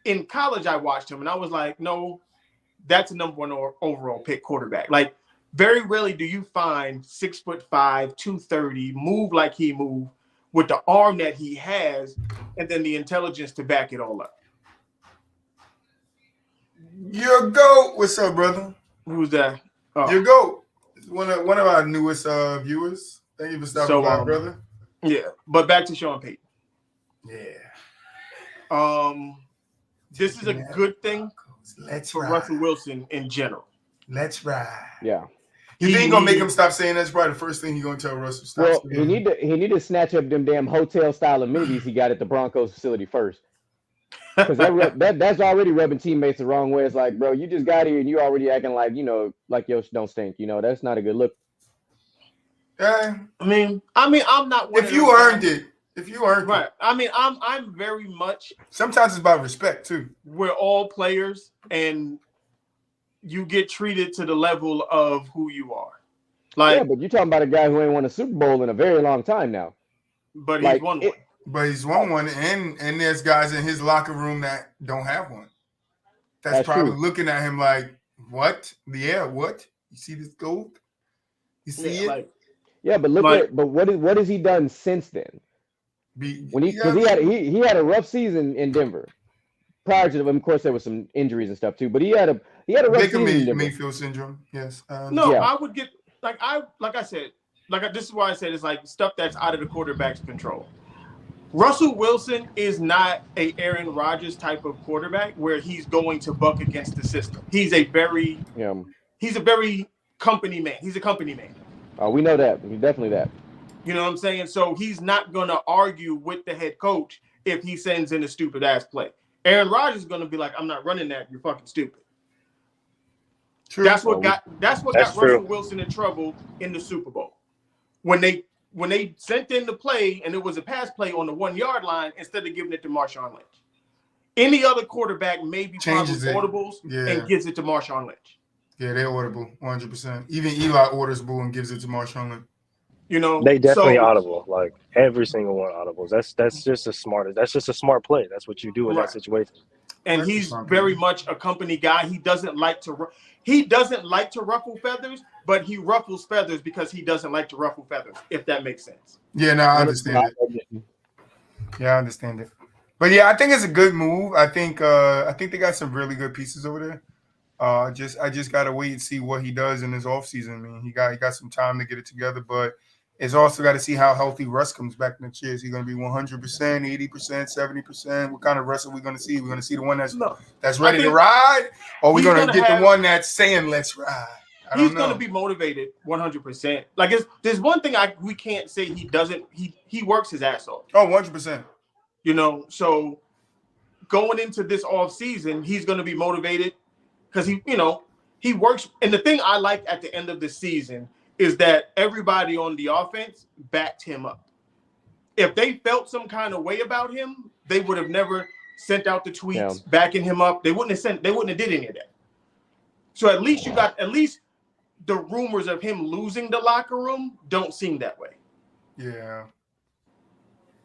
in college, I watched him and I was like, no, that's a number one overall pick quarterback. Like, very rarely do you find 6'5", 230, move like he moved with the arm that he has and then the intelligence to back it all up. Your GOAT. What's up, brother? Who's that? Oh. Your GOAT. One of our newest viewers. Thank you for stopping by, brother. Yeah, but back to Sean Payton. Yeah. This is a good thing for ride. Russell Wilson in general. Let's ride. Yeah. You think gonna make him stop saying that's probably the first thing he's gonna tell Russell stop Well, saying. he need to snatch up them damn hotel style amenities he got at the Broncos facility first. Because that's already rubbing teammates the wrong way. It's like, bro, you just got here and you already acting like, like yo don't stink. That's not a good look. Yeah. I mean, I'm not. If you earned it, right. I mean, I'm very much. Sometimes it's about respect too. We're all players, and you get treated to the level of who you are. Like, yeah, but you're talking about a guy who ain't won a Super Bowl in a very long time now. But he's won one. But he's won one, and there's guys in his locker room that don't have one. That's probably true. Looking at him like, what? Yeah, what? You see this gold? You see it? But what has he done since then? He had a rough season in Denver. Prior to them, of course, there was some injuries and stuff too. But he had a rough season in Denver. Mayfield syndrome. Yes. I would get this is why I said it's like stuff that's out of the quarterback's control. Russell Wilson is not a Aaron Rodgers type of quarterback where he's going to buck against the system. He's a very company man. He's a company man. Oh, we know that. He's definitely that. You know what I'm saying? So he's not going to argue with the head coach if he sends in a stupid ass play. Aaron Rodgers is going to be like, I'm not running that. You're fucking stupid. True. That's what got Russell Wilson in trouble in the Super Bowl. When they sent in the play and it was a pass play on the 1 yard line instead of giving it to Marshawn Lynch. Any other quarterback maybe changes audibles and gives it to Marshawn Lynch. Yeah, they're audible 100%. Even Eli orders boo and gives it to Marshawn Lynch. They definitely audible. Like every single one audibles. That's just a smart play. That's what you do in that situation. And he's very much a company guy. He doesn't like to ruffle feathers, but he ruffles feathers because he doesn't like to ruffle feathers, if that makes sense. Yeah, no, I understand it. Yeah, I understand it. But yeah, I think it's a good move. I think they got some really good pieces over there. I just gotta wait and see what he does in his offseason. I mean, he got some time to get it together, but it's also got to see how healthy Russ comes back next year. Is he going to be 100%, 80%, 70%? What kind of Russ are we going to see? We're going to see the one that's ready to ride, or we're going to get the one that's saying let's ride. He's going to be motivated 100%. Like there's one thing we can't say he doesn't. He works his ass off. Oh, 100%. So going into this off season, he's going to be motivated because he works. And the thing I like at the end of the season is that everybody on the offense backed him up. If they felt some kind of way about him, they would have never sent out the tweets backing him up. They wouldn't have did any of that. So at least the rumors of him losing the locker room don't seem that way. Yeah.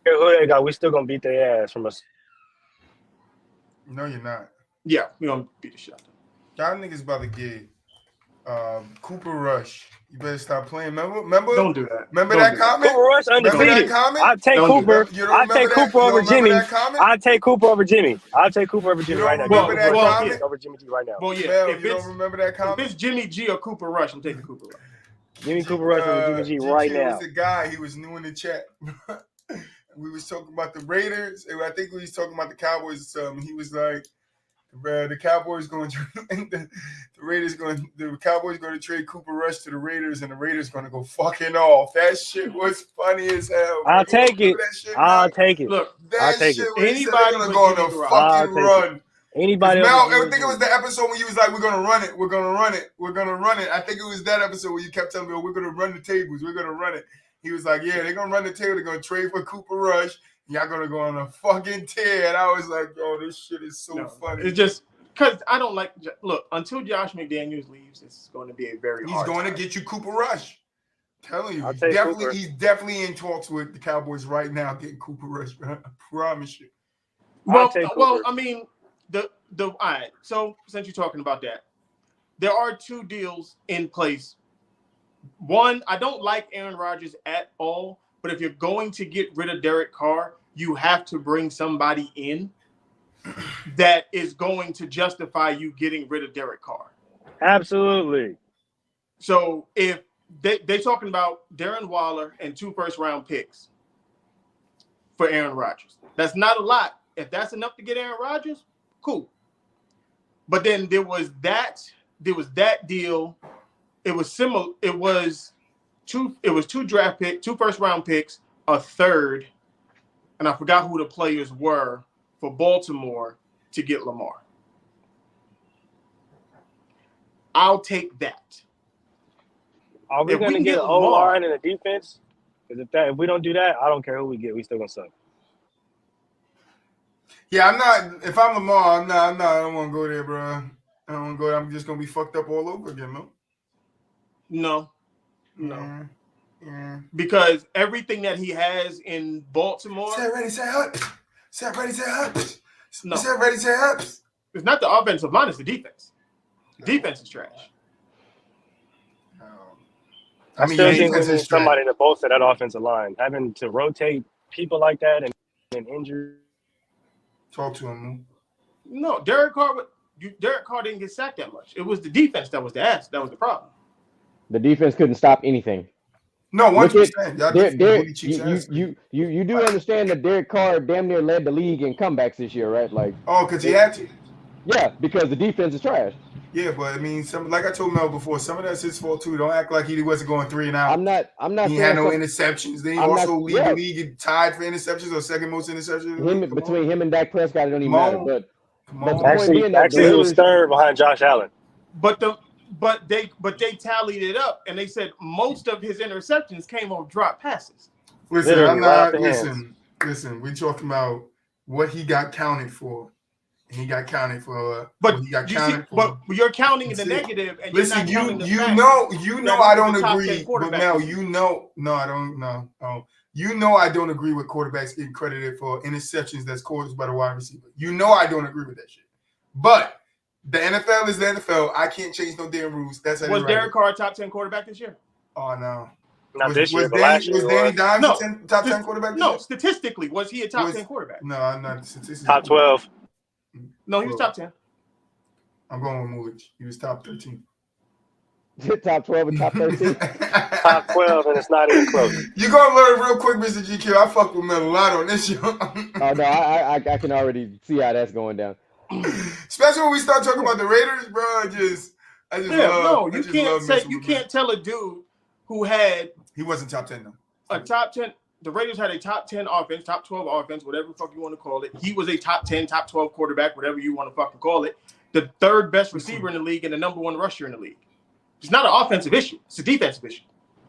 Who they got? We still gonna beat their ass from us. No, you're not. Yeah, we're gonna beat the shit. Y'all niggas about to get Cooper Rush. You better stop playing. Remember? Don't do that. Remember that comment? Cooper Rush undefeated. I take Cooper. I take Cooper over Jimmy. I take Cooper over Jimmy. I'll take Cooper over Jimmy right now. Over Jimmy G right now. Well, yeah. If you don't remember that comment? If it's Jimmy G or Cooper Rush, I'm taking Cooper Rush. Give me Cooper Rush over Jimmy G right now. Was the guy. He was new in the chat. We was talking about the Raiders. I think we was talking about the Cowboys or something. He was like, the Cowboys going to the Cowboys going to trade Cooper Rush to the Raiders, and the Raiders going to go fucking off. That shit was funny as hell. I'll take it. I'll take it. Look, that shit. Anybody going to go on a fucking run. Anybody else? I think it was the episode when you was like, "We're gonna run it. We're gonna run it. We're gonna run it." I think it was that episode where you kept telling me, "We're gonna run the tables. We're gonna run it." He was like, "Yeah, they're gonna run the table. They're gonna trade for Cooper Rush, Y'all gonna go on a fucking tear. And I was like, yo, this shit is so funny. It's just because I don't like. Look, until Josh McDaniels leaves, it's going to be a very. He's going to get you Cooper Rush. Telling you, he's definitely in talks with the Cowboys right now, getting Cooper Rush. I promise you. Well, I mean, all right. So since you're talking about that, there are two deals in place. One, I don't like Aaron Rodgers at all, but if you're going to get rid of Derek Carr, you have to bring somebody in that is going to justify you getting rid of Derek Carr. Absolutely. So if they're talking about Darren Waller and 2 first-round picks for Aaron Rodgers. That's not a lot. If that's enough to get Aaron Rodgers, cool. But then there was that deal. It was similar. It was two draft picks, 2 first-round picks, a third, and I forgot who the players were for Baltimore to get Lamar. I'll take that. Are we going to get an O-line and a defense? Because if we don't do that, I don't care who we get. We still going to suck. Yeah, I'm not. If I'm Lamar, I'm not. I don't want to go there, bro. I don't want to go there. I'm just going to be fucked up all over again, no. No. Yeah. Because everything that he has in Baltimore. Set ready, set up. Set ready, set up. No. Set ready, set up. It's not the offensive line, it's the defense. The defense is trash. I still think we need somebody to bolster that offensive line. Having to rotate people like that and injury. Talk to him. No, Derek Carr didn't get sacked that much. It was the defense that was the ass. That was the problem. The defense couldn't stop anything. No, 100%. You do understand that Derek Carr damn near led the league in comebacks this year, right? Like, because he had to. Yeah, because the defense is trash. Yeah, but I mean, like I told Mel before, some of that's his fault too. Don't act like he wasn't going 3 and out. I'm not. He had no interceptions. Then he also lead the league tied for interceptions or second most interceptions. Between him and Dak Prescott, it don't even matter. But actually, he was third behind Josh Allen. But they tallied it up and they said most of his interceptions came on drop passes. Listen, listen. We're talking about what he got counted for. He got counted for. But you're counting in the negative, and listen, you're not counting you know I don't agree. But Mel, I don't know. I don't agree with quarterbacks getting credited for interceptions that's caused by the wide receiver. I don't agree with that shit. But the NFL is the NFL. I can't change no damn rules. That's how. Was Derek Carr a top 10 quarterback this year? Oh no. Not this year, but last year. Was Danny Dimes a top 10 quarterback? No, statistically, was he a top 10 quarterback? No, I'm not statistically. Top 12. No, he was top 10. I'm going with Mulich. He was top 13. Top 12 and top 13. Top 12, and it's not even close. You're going to learn real quick, Mr. GQ. I fuck with Mel a lot on this show. Oh, no, I can already see how that's going down. Especially when we start talking about the Raiders, bro. You can't tell a dude who had. He wasn't top 10, though. A top 10. The Raiders had a top 10 offense, top 12 offense, whatever the fuck you want to call it. He was a top 10, top 12 quarterback, whatever you want to fucking call it. The third best receiver in the league and the number 1 rusher in the league. It's not an offensive issue. It's a defensive issue.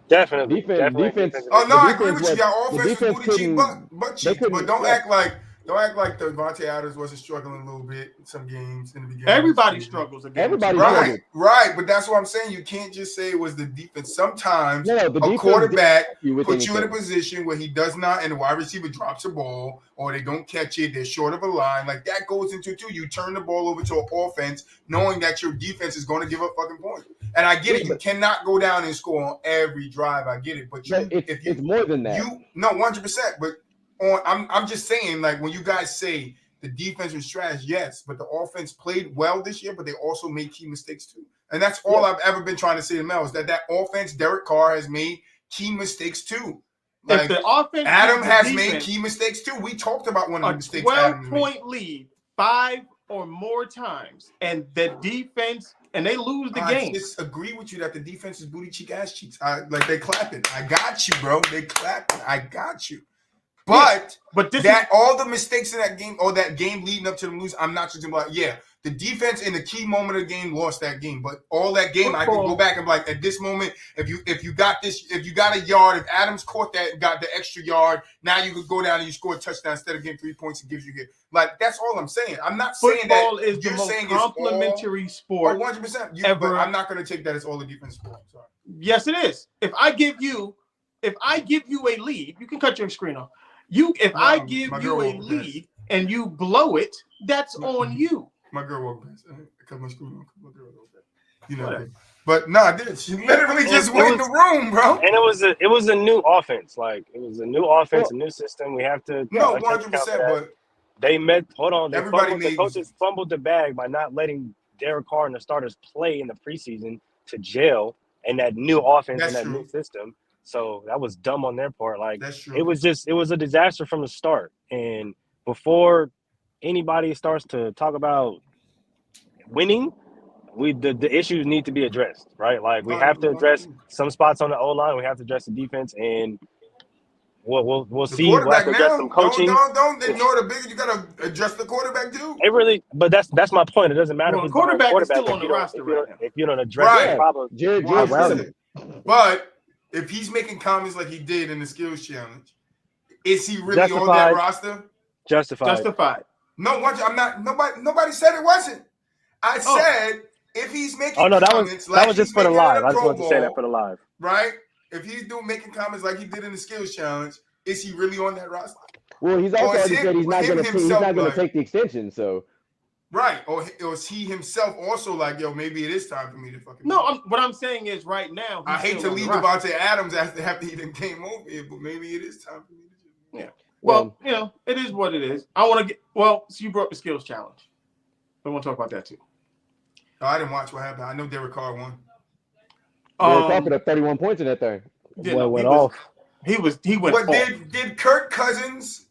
Definitely. Defense. Oh, no, I agree with you. Your offense was booty cheap, butt cheap. But don't act like Devontae Adams wasn't struggling a little bit in some games in the beginning. Everybody struggles again. Right. But that's what I'm saying. You can't just say it was the defense. Sometimes a quarterback puts you in a position where he does not, and the wide receiver drops a ball, or they don't catch it. They're short of a line. Like that goes into it too. You turn the ball over to an offense, knowing that your defense is going to give up fucking points. And I get it. You cannot go down and score on every drive. I get it. But it's more than that. 100%. But I'm just saying, like when you guys say the defense was trash, yes, but the offense played well this year, but they also made key mistakes too. And that's all I've ever been trying to say to Mel is that offense, Derek Carr has made key mistakes too. Like if the offense Adam has made key mistakes too. We talked about one of the mistakes. 12-point lead 5 or more times, and the defense, and they lose the game. I just agree with you that the defense is booty cheek, ass cheeks. They clapping. I got you, bro. They clapping. I got you. But this all the mistakes in that game, or that game leading up to them lose, I'm not just about. Yeah, the defense in the key moment of the game lost that game, but all that game, I can go back and be like, at this moment, if you got a yard, if Adams caught that, got the extra yard, now you could go down and you score a touchdown instead of getting 3 points. It gives you here. Like, that's all I'm saying. I'm not saying that football is the most complimentary sport. 100%. Ever. But I'm not going to take that as all the defense sport. Sorry. Yes, it is. If I give you a lead, you can cut your screen off. If I give you a lead and you blow it, that's on you. My girl walked past. I cut my screen off. My girl walked past. You know that. But no, I did. She literally just went in the room, bro. And it was a new offense. Like, it was a new offense, a new system. We have to 100%. But they met. Hold on, the coaches fumbled the bag by not letting Derek Carr and the starters play in the preseason to gel in that new offense and that new system. So that was dumb on their part. Like, it was a disaster from the start. And before anybody starts to talk about winning, the issues need to be addressed, right? Like, we have to address some spots on the O-line. We have to address the defense, and we'll see. We'll have to address some coaching. Don't ignore the big. You got to address the quarterback too. It really, but that's my point. It doesn't matter. Well, quarterback is still on the roster right now. If you don't address the problem, But if he's making comments like he did in the skills challenge, is he really on that roster? Justified. No, I'm not. Nobody said it wasn't. I said if he's making comments that was just for the live. I just wanted to say that for the live. Right? If he's making comments like he did in the skills challenge, is he really on that roster? Well, he's also already said he's not going to take the extension. So, right? Or is he himself also like, yo, maybe it is time for me to fucking? No, what I'm saying is right now. I hate to leave Devontae Adams after he didn't came over here, but maybe it is time for me to. Yeah. Well, it is what it is. I want to get. Well, so you brought the skills challenge. I want to talk about that too. Oh, I didn't watch what happened. I know Derek Carr won. Derek Carr put up 31 points in that thing. Went off. He went off. But did Kirk Cousins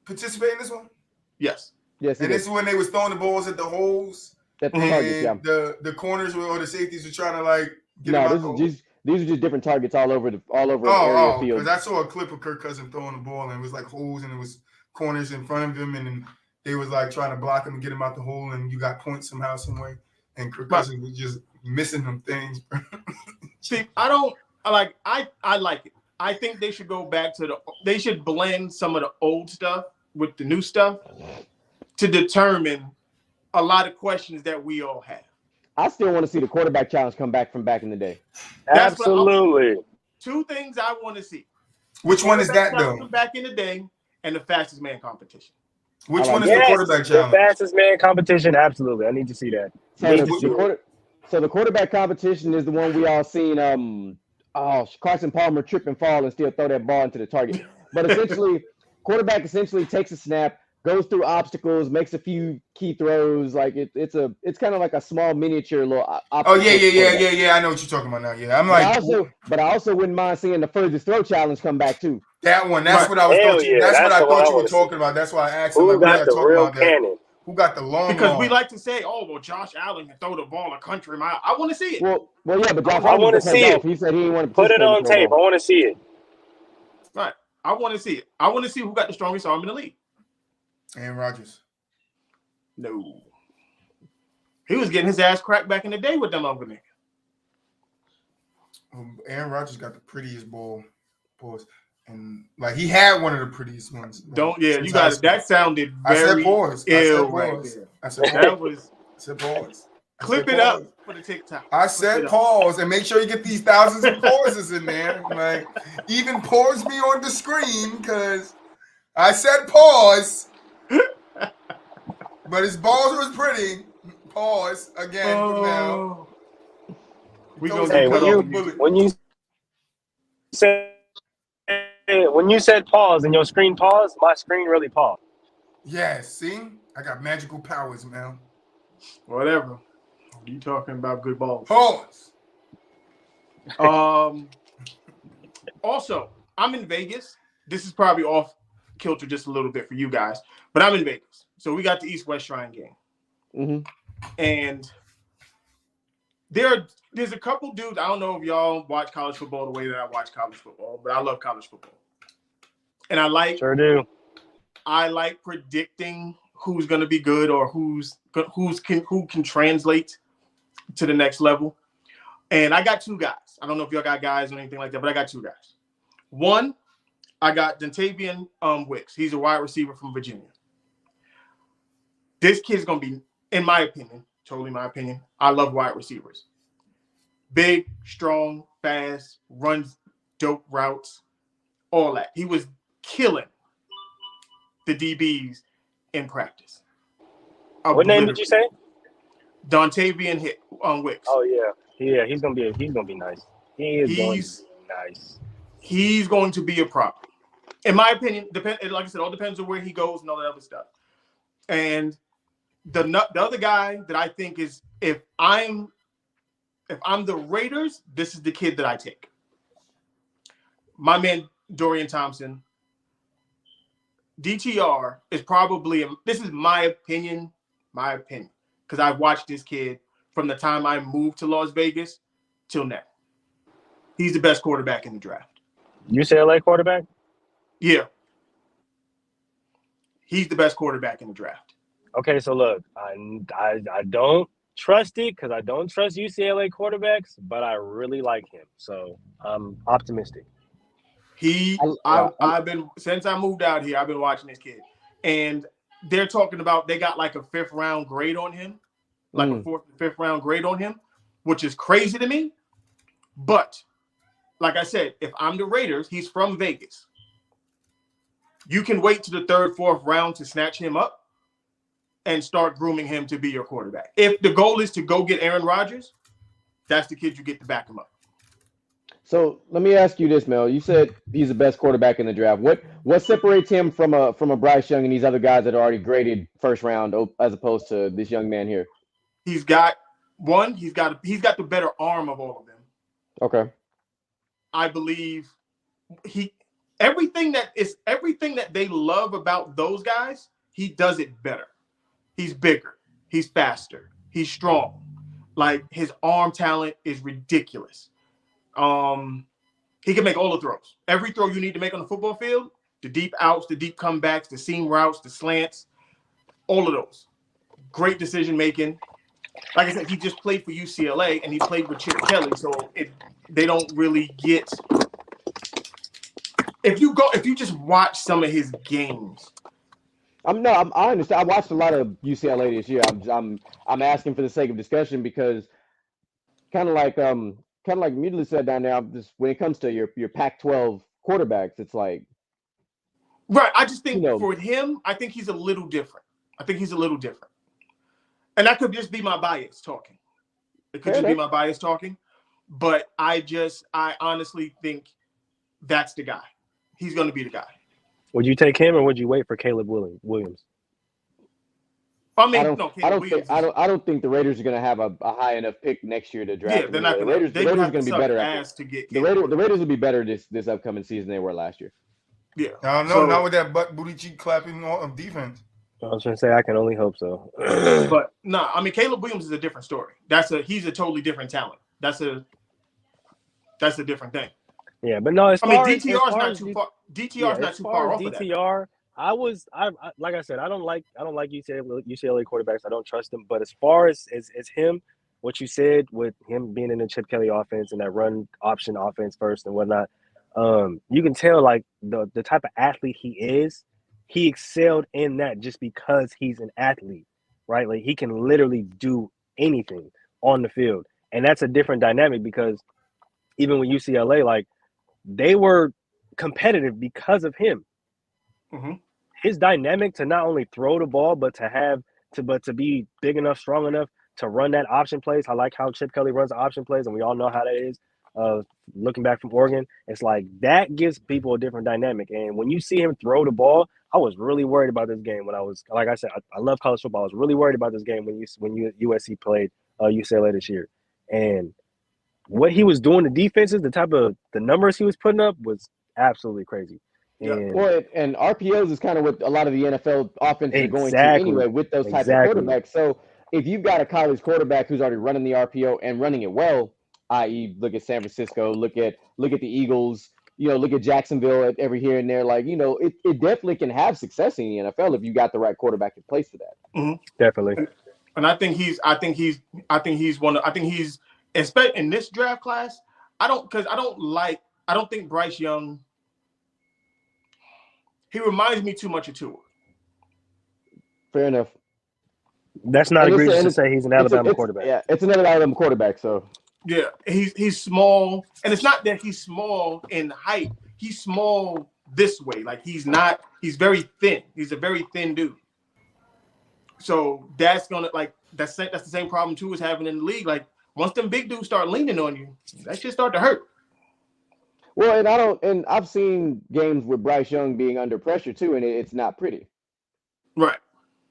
participate in this one? Yes. Yes. And this is when they was throwing the balls at the holes. At the targets, yeah. The corners or the safeties were trying to like get him out. These are just different targets all over the area field. Because I saw a clip of Kirk Cousins throwing the ball and it was like holes and it was corners in front of him and then they was like trying to block him and get him out the hole and you got points somehow, some way. And Kirk Cousins was just missing them things. See, I like it. I think they should go back to they should blend some of the old stuff with the new stuff to determine a lot of questions that we all have. I still want to see the quarterback challenge come back from back in the day. Absolutely. Two things I want to see. Which one is that though? Back in the day and the fastest man competition. Which one is the quarterback challenge? The fastest man competition, absolutely. I need to see that. So the quarterback competition is the one we all seen. Carson Palmer trip and fall and still throw that ball into the target. But essentially, quarterback takes a snap, goes through obstacles, makes a few key throws. Like it's kind of like a small miniature little. Oh yeah. I know what you're talking about now. Yeah, I'm like. But I also wouldn't mind seeing the furthest throw challenge come back too. That one. That's what I was. That's what I thought you were talking about. That's why I asked him. Who got the real cannon? Who got the long? Because we like to say, Josh Allen can throw the ball a country mile. I want to see it. Well, yeah, but Josh I want to see it. He said he didn't want to put it on tape. I want to see it. Right. I want to see it. I want to see who got the strongest arm in the league. Aaron Rodgers. No. He was getting his ass cracked back in the day with them over there. Aaron Rodgers got the prettiest ball. And like he had one of the prettiest ones. You got it. That sounded very ill right there. I said pause. Clip it up for the TikTok. I said pause and make sure you get these thousands of pauses in there. Like even pause me on the screen because I said pause. But his balls was pretty. Pause again from now. When you said pause and your screen paused, my screen really paused. Yeah, see? I got magical powers, man. Whatever. You talking about good balls. Pause. Also, I'm in Vegas. This is probably off kilter just a little bit for you guys, but I'm in Vegas. So we got the East-West Shrine game. Mm-hmm. And there's a couple dudes. I don't know if y'all watch college football the way that I watch college football, but I love college football. and Sure do. I like predicting who's going to be good or who can translate to the next level. And I got two guys. I don't know if y'all got guys or anything like that, but I got two guys. One, I got Dontavian Wicks. He's a wide receiver from Virginia. This kid's going to be, in my opinion, totally my opinion, I love wide receivers. Big, strong, fast, runs dope routes, all that. He was killing the DBs in practice. What name did you say? Dontavian Wicks. Oh yeah, he's gonna be nice. He's going to be nice. He's going to be a problem, in my opinion. Like I said, all depends on where he goes and all that other stuff. And the other guy that I think is if I'm the Raiders, this is the kid that I take. My man Dorian Thompson. DTR is probably, this is my opinion, because I've watched this kid from the time I moved to Las Vegas till now. He's the best quarterback in the draft. UCLA quarterback? Yeah. He's the best quarterback in the draft. Okay, so look, I don't trust it because I don't trust UCLA quarterbacks, but I really like him. So I'm optimistic. I've been, since I moved out here, I've been watching this kid. And they're talking about they got like a 5th round grade on him, like a 4th, 5th round grade on him, which is crazy to me. But like I said, if I'm the Raiders, he's from Vegas. You can wait to the 3rd, 4th round to snatch him up and start grooming him to be your quarterback. If the goal is to go get Aaron Rodgers, that's the kid you get to back him up. So let me ask you this, Mel. You said he's the best quarterback in the draft. What separates him from a Bryce Young and these other guys that are already graded 1st round as opposed to this young man here? He's got the better arm of all of them. Okay. I believe everything that they love about those guys, he does it better. He's bigger, he's faster, he's strong. Like his arm talent is ridiculous. He can make all the throws. Every throw you need to make on the football field, the deep outs, the deep comebacks, the seam routes, the slants, all of those. Great decision making. Like I said, he just played for UCLA and he played with Chip Kelly, so they don't really get. If you just watch some of his games. I understand. I watched a lot of UCLA this year. I'm asking for the sake of discussion because kind of like Mutely said down there, just when it comes to your Pac-12 quarterbacks, it's like right. I just think for him, I think he's a little different. And that could just be my bias talking. It could just be my bias talking. But I honestly think that's the guy. He's going to be the guy. Would you take him or would you wait for Caleb Williams? I don't think the Raiders are going to have a high enough pick next year to draft. Yeah, they're not going to. The Raiders are going to be better. The Raiders will be better this upcoming season than they were last year. Yeah, I don't know. Not with that butt booty cheek clapping on defense. I was going to say I can only hope so. But no, I mean Caleb Williams is a different story. He's a totally different talent. That's a different thing. Yeah, but no, DTR's not too far. DTR's not too far off of that. DTR, I like I said, I don't like UCLA quarterbacks. I don't trust them. But as far as him, what you said with him being in the Chip Kelly offense and that run option offense first and whatnot, you can tell like the type of athlete he is. He excelled in that just because he's an athlete, right? Like he can literally do anything on the field, and that's a different dynamic because even with UCLA, like they were competitive because of him. Mm-hmm. His dynamic to not only throw the ball, but to be big enough, strong enough to run that option plays. I like how Chip Kelly runs the option plays, and we all know how that is. Looking back from Oregon, it's like that gives people a different dynamic. And when you see him throw the ball, I was really worried about this game when I was, like I said, I love college football. I was really worried about this game when USC played UCLA this year. And what he was doing to defenses, the numbers he was putting up was absolutely crazy. And, well, and RPOs is kind of what a lot of the NFL offenses are going to anyway with those types of quarterbacks. So if you've got a college quarterback who's already running the RPO and running it well, i.e., look at San Francisco, look at the Eagles, look at Jacksonville every here and there. Like, it definitely can have success in the NFL if you got the right quarterback in place for that. Mm-hmm. Definitely. And I think he's especially in this draft class. I don't think Bryce Young. He reminds me too much of Tua. Fair enough. That's not egregious to say he's an Alabama quarterback. Yeah, it's another Alabama quarterback. So yeah, he's small, and it's not that he's small in height. He's small this way. Like he's very thin. He's a very thin dude. So that's that's the same problem Tua is having in the league. Like once them big dudes start leaning on you, that shit start to hurt. Well, and I've seen games with Bryce Young being under pressure too, and it's not pretty. Right.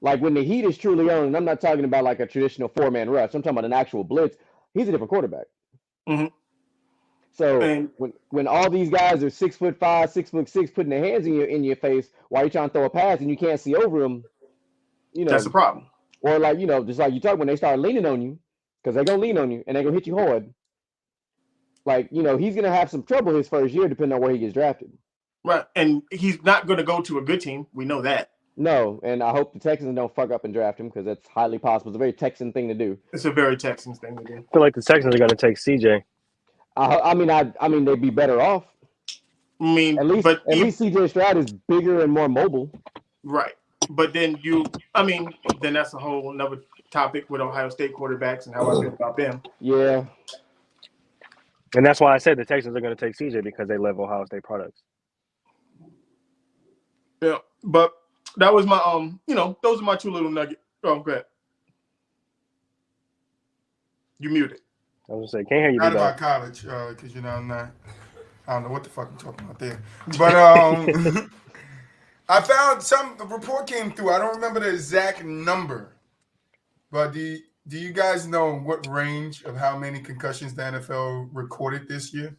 Like when the heat is truly on, and I'm not talking about like a traditional 4-man rush. I'm talking about an actual blitz. He's a different quarterback. Mm-hmm. So when all these guys are 6'5", 6'6", putting their hands in your face while you're trying to throw a pass and you can't see over them, that's a problem. Or like just like you talk when they start leaning on you, because they're gonna lean on you and they're gonna hit you hard. Like he's gonna have some trouble his first year depending on where he gets drafted. Right, and he's not gonna go to a good team. We know that. No, and I hope the Texans don't fuck up and draft him because that's highly possible. It's a very Texan thing to do. It's a very Texans thing to do. I feel like the Texans are going to take CJ. I mean, they'd be better off. I mean, at least CJ Stroud is bigger and more mobile. Right, but then then that's a whole another topic with Ohio State quarterbacks and how I feel about them. Yeah, and that's why I said the Texans are going to take CJ because they love Ohio State products. Yeah, but. That was my those are my two little nuggets. Oh, go ahead. You muted. I was gonna say, can't hear you. Not about college, because I'm not. I don't know what the fuck I'm talking about there. But I found the report came through. I don't remember the exact number, but do you guys know what range of how many concussions the NFL recorded this year?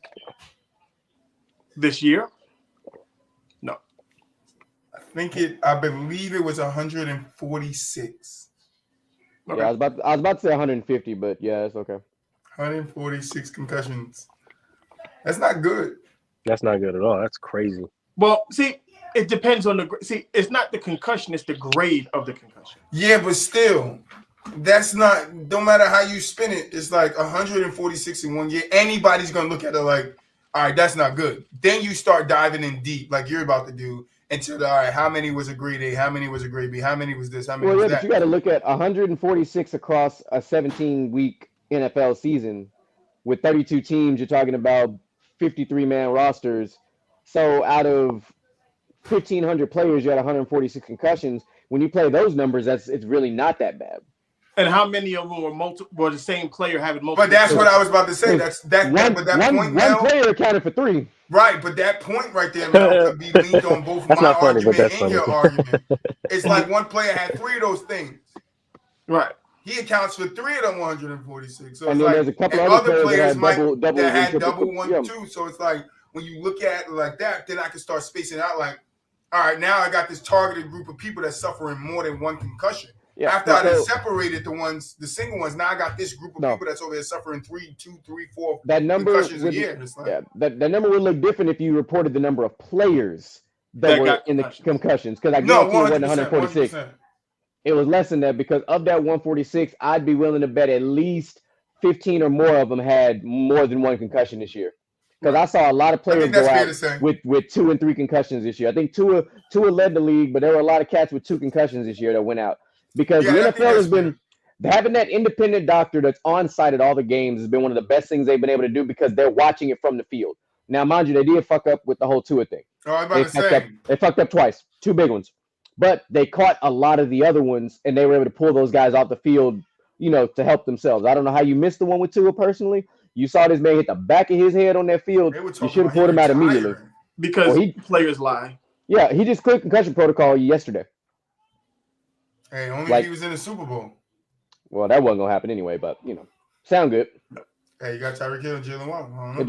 This year? No. I believe it was 146. Okay. Yeah, I was about to say 150, but yeah, it's okay. 146 concussions. That's not good. That's not good at all. That's crazy. Well, see, it depends on it's not the concussion, it's the grade of the concussion. Yeah, but still, that's not, no matter how you spin it, it's like 146 in 1 year. Anybody's going to look at it like, all right, that's not good. Then you start diving in deep like you're about to do. Until all right, how many was a grade A? How many was a grade B? How many was this? How many was that? But you got to look at 146 across a 17-week NFL season with 32 teams. You're talking about 53-man rosters. So out of 1,500 players, you had 146 concussions. When you play those numbers, it's really not that bad. And how many of them were the same player having multiple? But that's what I was about to say. One player accounted for 3. Right, but that point right there now could be leaned on both my argument and your argument. It's like one player had 3 of those things. Right. He accounts for 3 of them 146. So and it's then like, there's a couple other players that had double 1, 2. So it's like when you look at it like that, then I can start spacing out like, all right, now I got this targeted group of people that's suffering more than 1 concussion. Yeah, after I separated the single ones, now I got this group of people that's over there suffering 3, 2, 3, 4 concussions a year. That number would look different if you reported the number of players that were in the concussions. Because I guarantee it wasn't 146. 100%. It was less than that because of that 146, I'd be willing to bet at least 15 or more of them had more than 1 concussion this year. Because I saw a lot of players go out with 2 and 3 concussions this year. I think Tua led the league, but there were a lot of cats with 2 concussions this year that went out. Because the NFL has been having that independent doctor that's on site at all the games has been one of the best things they've been able to do because they're watching it from the field. Now, mind you, they did fuck up with the whole Tua thing. They fucked up twice, 2 big ones. But they caught a lot of the other ones, and they were able to pull those guys off the field, to help themselves. I don't know how you missed the one with Tua personally. You saw this man hit the back of his head on that field. You should have pulled him out immediately. Because players lie. Yeah, he just clicked concussion protocol yesterday. Hey, only if he was in the Super Bowl. Well, that wasn't gonna happen anyway, but sound good. Hey, you got Tyreek Hill and Jalen Waddle.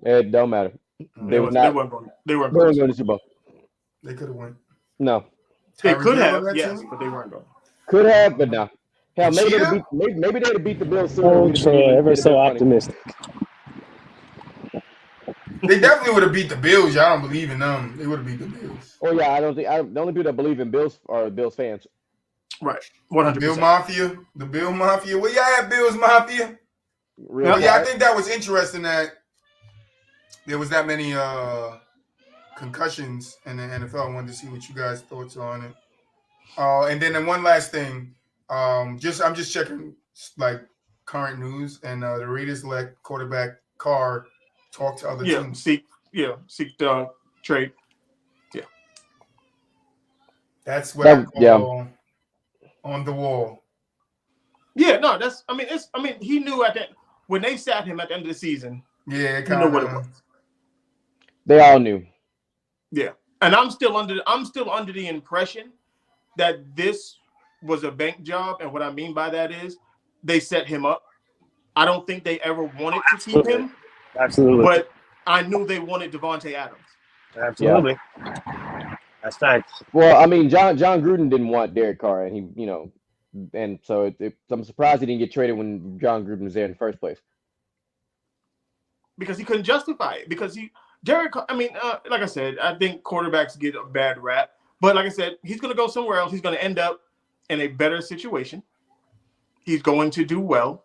It don't matter. They weren't going to the Super Bowl. They could have won. No. They could have, yes, but they weren't going. Could have, but no. Hell, maybe they'd beat the Bills. Oh, Troy, ever so optimistic. They definitely would have beat the Bills. Y'all don't believe in them. They would have beat the Bills. Oh yeah, the only people that believe in Bills are Bills fans. Right. The 100%. Bill Mafia. The Bill Mafia. Where y'all at, Bills Mafia? Real Well, yeah, I quiet. think that was interesting that there was that many concussions in the NFL. I wanted to see what you guys' thoughts on it. And then one last thing. I'm just checking like current news, and the Raiders let quarterback Carr talk to other teams. Seek the trade. Yeah. That's what I call yeah. on the wall. Yeah, no, he knew when they sat him at the end of the season. Yeah, He knew what it was. They all knew. Yeah. And I'm still under the impression that this was a bank job, and what I mean by that is they set him up. I don't think they ever wanted to keep him. Absolutely. But I knew they wanted Devontae Adams. Absolutely. Yeah. That's facts. Well, I mean, John Gruden didn't want Derek Carr, and and so I'm surprised he didn't get traded when John Gruden was there in the first place. Because he couldn't justify it. Because like I said, I think quarterbacks get a bad rap. But like I said, he's going to go somewhere else. He's going to end up in a better situation. He's going to do well.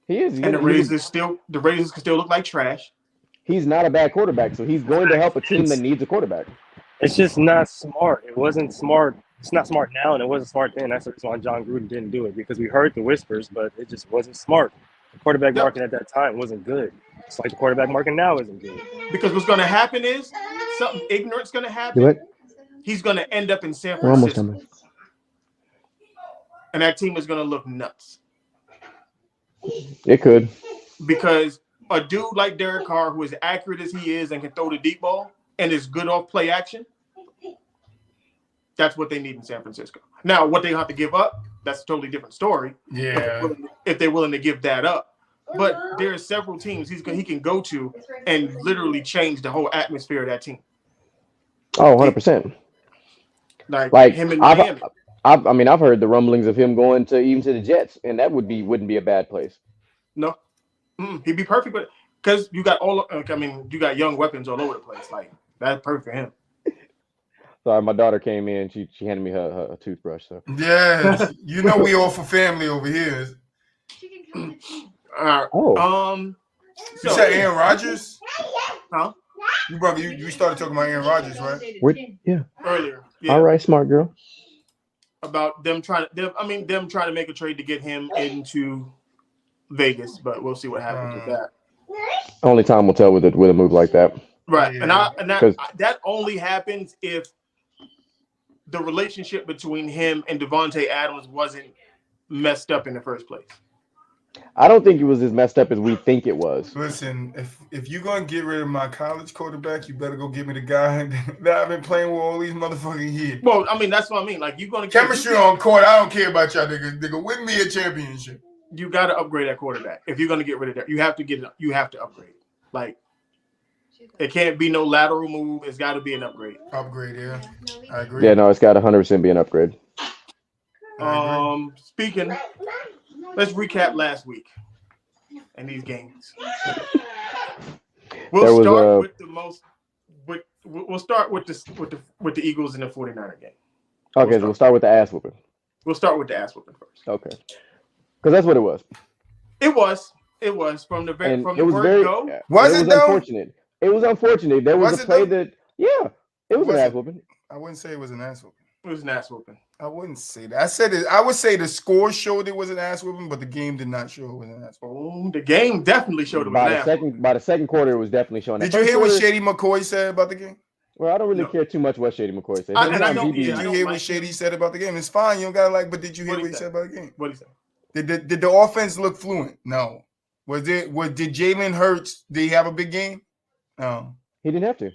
He is. And the Raiders can still look like trash. He's not a bad quarterback, so he's going to help a team that needs a quarterback. It's just not smart. It wasn't smart. It's not smart now, and it wasn't smart then. That's the reason why John Gruden didn't do it, because we heard the whispers, but it just wasn't smart. The quarterback market at that time wasn't good. It's like the quarterback market now isn't good. Because what's going to happen is something ignorant's going to happen. He's going to end up in San Francisco. And that team is going to look nuts. It could. Because a dude like Derek Carr, who is accurate as he is and can throw the deep ball and is good off play action, that's what they need in San Francisco. Now, what they have to give up, that's a totally different story. Yeah. If they're willing to give that up. But there are several teams he can go to and literally change the whole atmosphere of that team. Oh, 100%. Like him in Miami. I've heard the rumblings of him going to the Jets, and that wouldn't be a bad place. No, he'd be perfect, but because you got you got young weapons all over the place. Like that's perfect for him. Sorry, my daughter came in. She handed me her toothbrush. So yeah, we all for family over here. You said Aaron Rodgers? Huh? You started talking about Aaron Rodgers, right? Earlier. Yeah. All right, smart girl. About them trying to make a trade to get him into Vegas, but we'll see what happens with that. Only time will tell with a move like that. Right, and that only happens if the relationship between him and Devontae Adams wasn't messed up in the first place. I don't think it was as messed up as we think it was. Listen, if you're gonna get rid of my college quarterback, you better go give me the guy that I've been playing with all these motherfucking years. Well, that's what I mean. Like you're gonna chemistry on court. I don't care about y'all niggas. Nigga, win me a championship. You got to upgrade that quarterback. If you're gonna get rid of that, you have to upgrade. Like it can't be no lateral move. It's got to be an upgrade. Upgrade, yeah. I agree. Yeah, no, it's got 100% be an upgrade. Speaking, let's recap last week and these games. We'll start with the Eagles and the 49er game. Okay, so we'll start with the ass whooping. We'll start with the ass whooping first. Okay, because that's what it was. It was from the word go. Was it though? Unfortunate. It was unfortunate. There was a play that it was an ass whooping. I wouldn't say it was an ass whooping. It was an ass whooping. I wouldn't say that. I would say the score showed it was an ass whooping, but the game did not show it was an ass whooping. Oh, the game definitely showed it was an ass whooping. By the second quarter, it was definitely showing. Did you hear what Shady McCoy said about the game? Well, I don't really care too much what Shady McCoy said. Did you hear what Shady said about the game? It's fine. You don't gotta but did you hear what he said about the game? What did he say? Did the offense look fluent? No. Did Jalen Hurts? Did he have a big game? No. He didn't have to.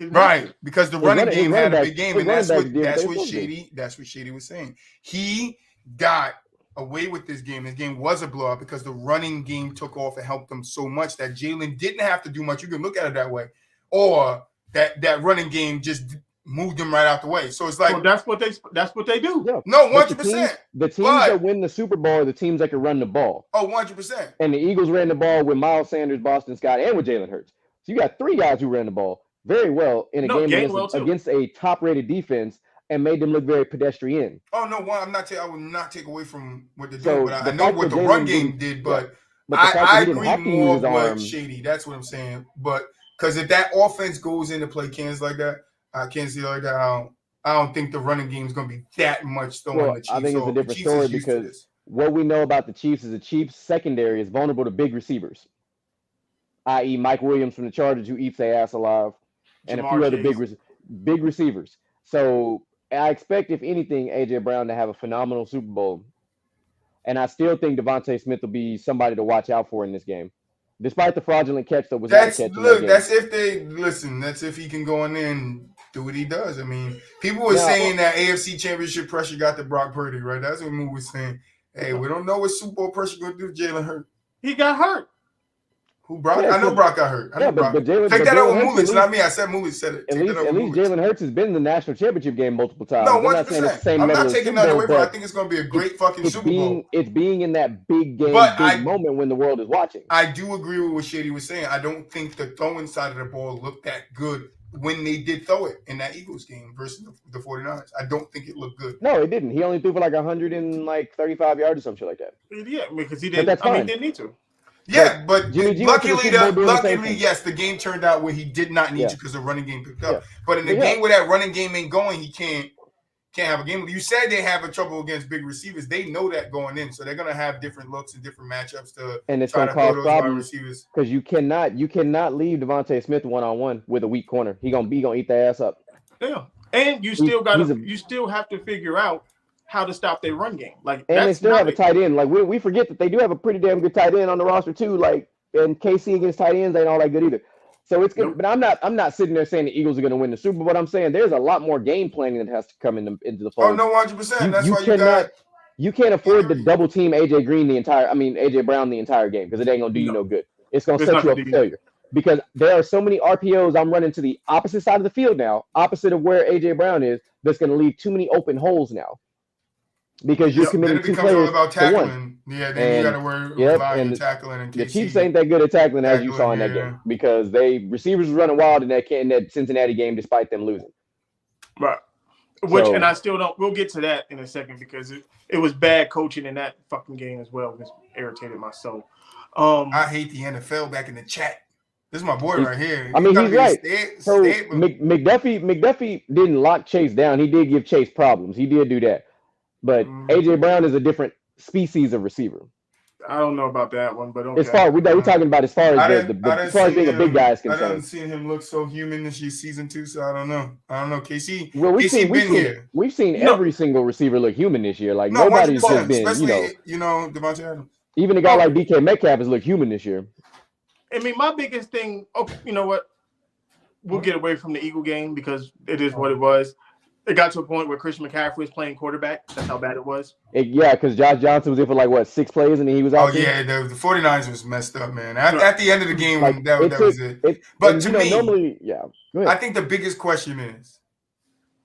Right, because the running game had a big game, and that's what Shady was saying. He got away with this game. His game was a blowout because the running game took off and helped them so much that Jalen didn't have to do much. You can look at it that way, or that running game just moved them right out the way. So it's like that's what they do. Yeah. No, 100%. The teams that win the Super Bowl are the teams that can run the ball. Oh, 100%. And the Eagles ran the ball with Miles Sanders, Boston Scott, and with Jalen Hurts. So you got 3 guys who ran the ball very well in a game against a top-rated defense and made them look very pedestrian. Oh no, I will not take away from what they're So doing, but I know what the run game did. But the I agree more with Shady. That's what I'm saying. But because if that offense goes into play Kansas like that, Kansas City like that, I don't think the running game is going to be that much throwing the Chiefs. I think it's a different story because what we know about the Chiefs is the Chiefs secondary is vulnerable to big receivers, i.e. Mike Williams from the Chargers who eats their ass alive, and a few other big receivers. So I expect, if anything, AJ Brown to have a phenomenal Super Bowl. And I still think Devontae Smith will be somebody to watch out for in this game. Despite the fraudulent catch that was not a catch. That's if he can go in there and do what he does. I mean, people were saying that AFC Championship pressure got to Brock Purdy, right? That's what Moo was saying. Hey, we don't know what Super Bowl pressure going to do to Jalen Hurts. He got hurt. Who, Brock? I know Brock got hurt. Take that out with Moolitz, not me. I said Moolitz said it. At least Jalen Hurts has been in the national championship game multiple times. No, 100%. I'm not taking that away, but I think it's going to be a great fucking Super Bowl. It's being in that big game, moment when the world is watching. I do agree with what Shady was saying. I don't think the throwing side of the ball looked that good when they did throw it in that Eagles game versus the 49ers. I don't think it looked good. No, it didn't. He only threw for like 135 yards or some shit like that. Yeah, because he didn't. He didn't need to. Yeah, but luckily, yes, the game turned out where he did not need to because the running game picked up. But in the game where that running game ain't going, he can't have a game. You said they have a trouble against big receivers. They know that going in, so they're gonna have different looks and different matchups to it's try gonna to cause throw those problems wide receivers. Because you cannot leave Devontae Smith 1-on-1 with a weak corner. He gonna eat their ass up. Yeah, and you still have to figure out how to stop their run game. And they still have a tight end. Like we forget that they do have a pretty damn good tight end on the roster too. Like, and KC against tight ends ain't all that good either. So it's good. Nope. But I'm not sitting there saying the Eagles are going to win the Super Bowl. But I'm saying there's a lot more game planning that has to come into the fold. Oh no, 100%. That's why you can't afford to double team AJ Brown the entire game because it ain't gonna do you no good. It's gonna set you up for failure. Because there are so many RPOs I'm running to the opposite side of the field now, opposite of where AJ Brown is, that's gonna leave too many open holes now. Because you're committing 2 players about tackling. For 1. Yeah, then you got to worry about tackling. And the Chiefs ain't that good at tackling as you saw in that game because receivers were running wild in that Cincinnati game despite them losing. Right. And I still don't. We'll get to that in a second because it was bad coaching in that fucking game as well. It irritated my soul. I hate the NFL back in the chat. This is my boy right here. He's right. McDuffie didn't lock Chase down. He did give Chase problems. He did do that. But AJ Brown is a different species of receiver. I don't know about that one, but okay. As far we're talking about as far as being a big guy is concerned. I haven't seen him look so human this year, season 2, so I don't know. KC. Well, we've seen every single receiver look human this year. Like nobody's just been, Devontae Adams. Even a guy like DK Metcalf has looked human this year. I mean, my biggest thing. Okay, you know what? We'll get away from the Eagle game because it is what it was. It got to a point where Christian McCaffrey was playing quarterback. That's how bad it was. Because Josh Johnson was in for 6 plays and then he was out. Oh, yeah. The 49ers was messed up, man. At the end of the game, that was it. But to me, normally, I think the biggest question is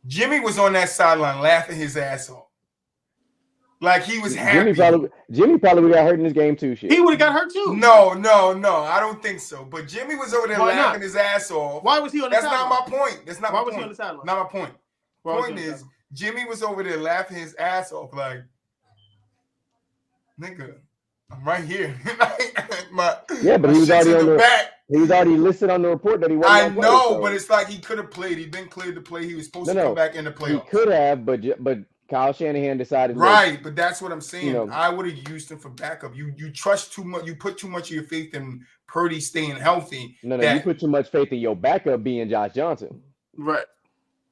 Jimmy was on that sideline laughing his ass off. Like he was happy. Jimmy probably would have got hurt in this game too. Shit. He would have got hurt too. No. I don't think so. But Jimmy was over there laughing his ass off. Why was he on the sideline? That's not my point. That's not Why my was point. he on the sideline? Not my point. Point is, Jimmy was over there laughing his ass off, like, nigga, I'm right here. But he was already on the back. He was already listed on the report that he wasn't. I know, but it's like he could have played. He'd been cleared to play. He was supposed to come back in the playoffs. He could have, but Kyle Shanahan decided. Right, but that's what I'm saying. I would have used him for backup. You trust too much. You put too much of your faith in Purdy staying healthy. No, you put too much faith in your backup being Josh Johnson.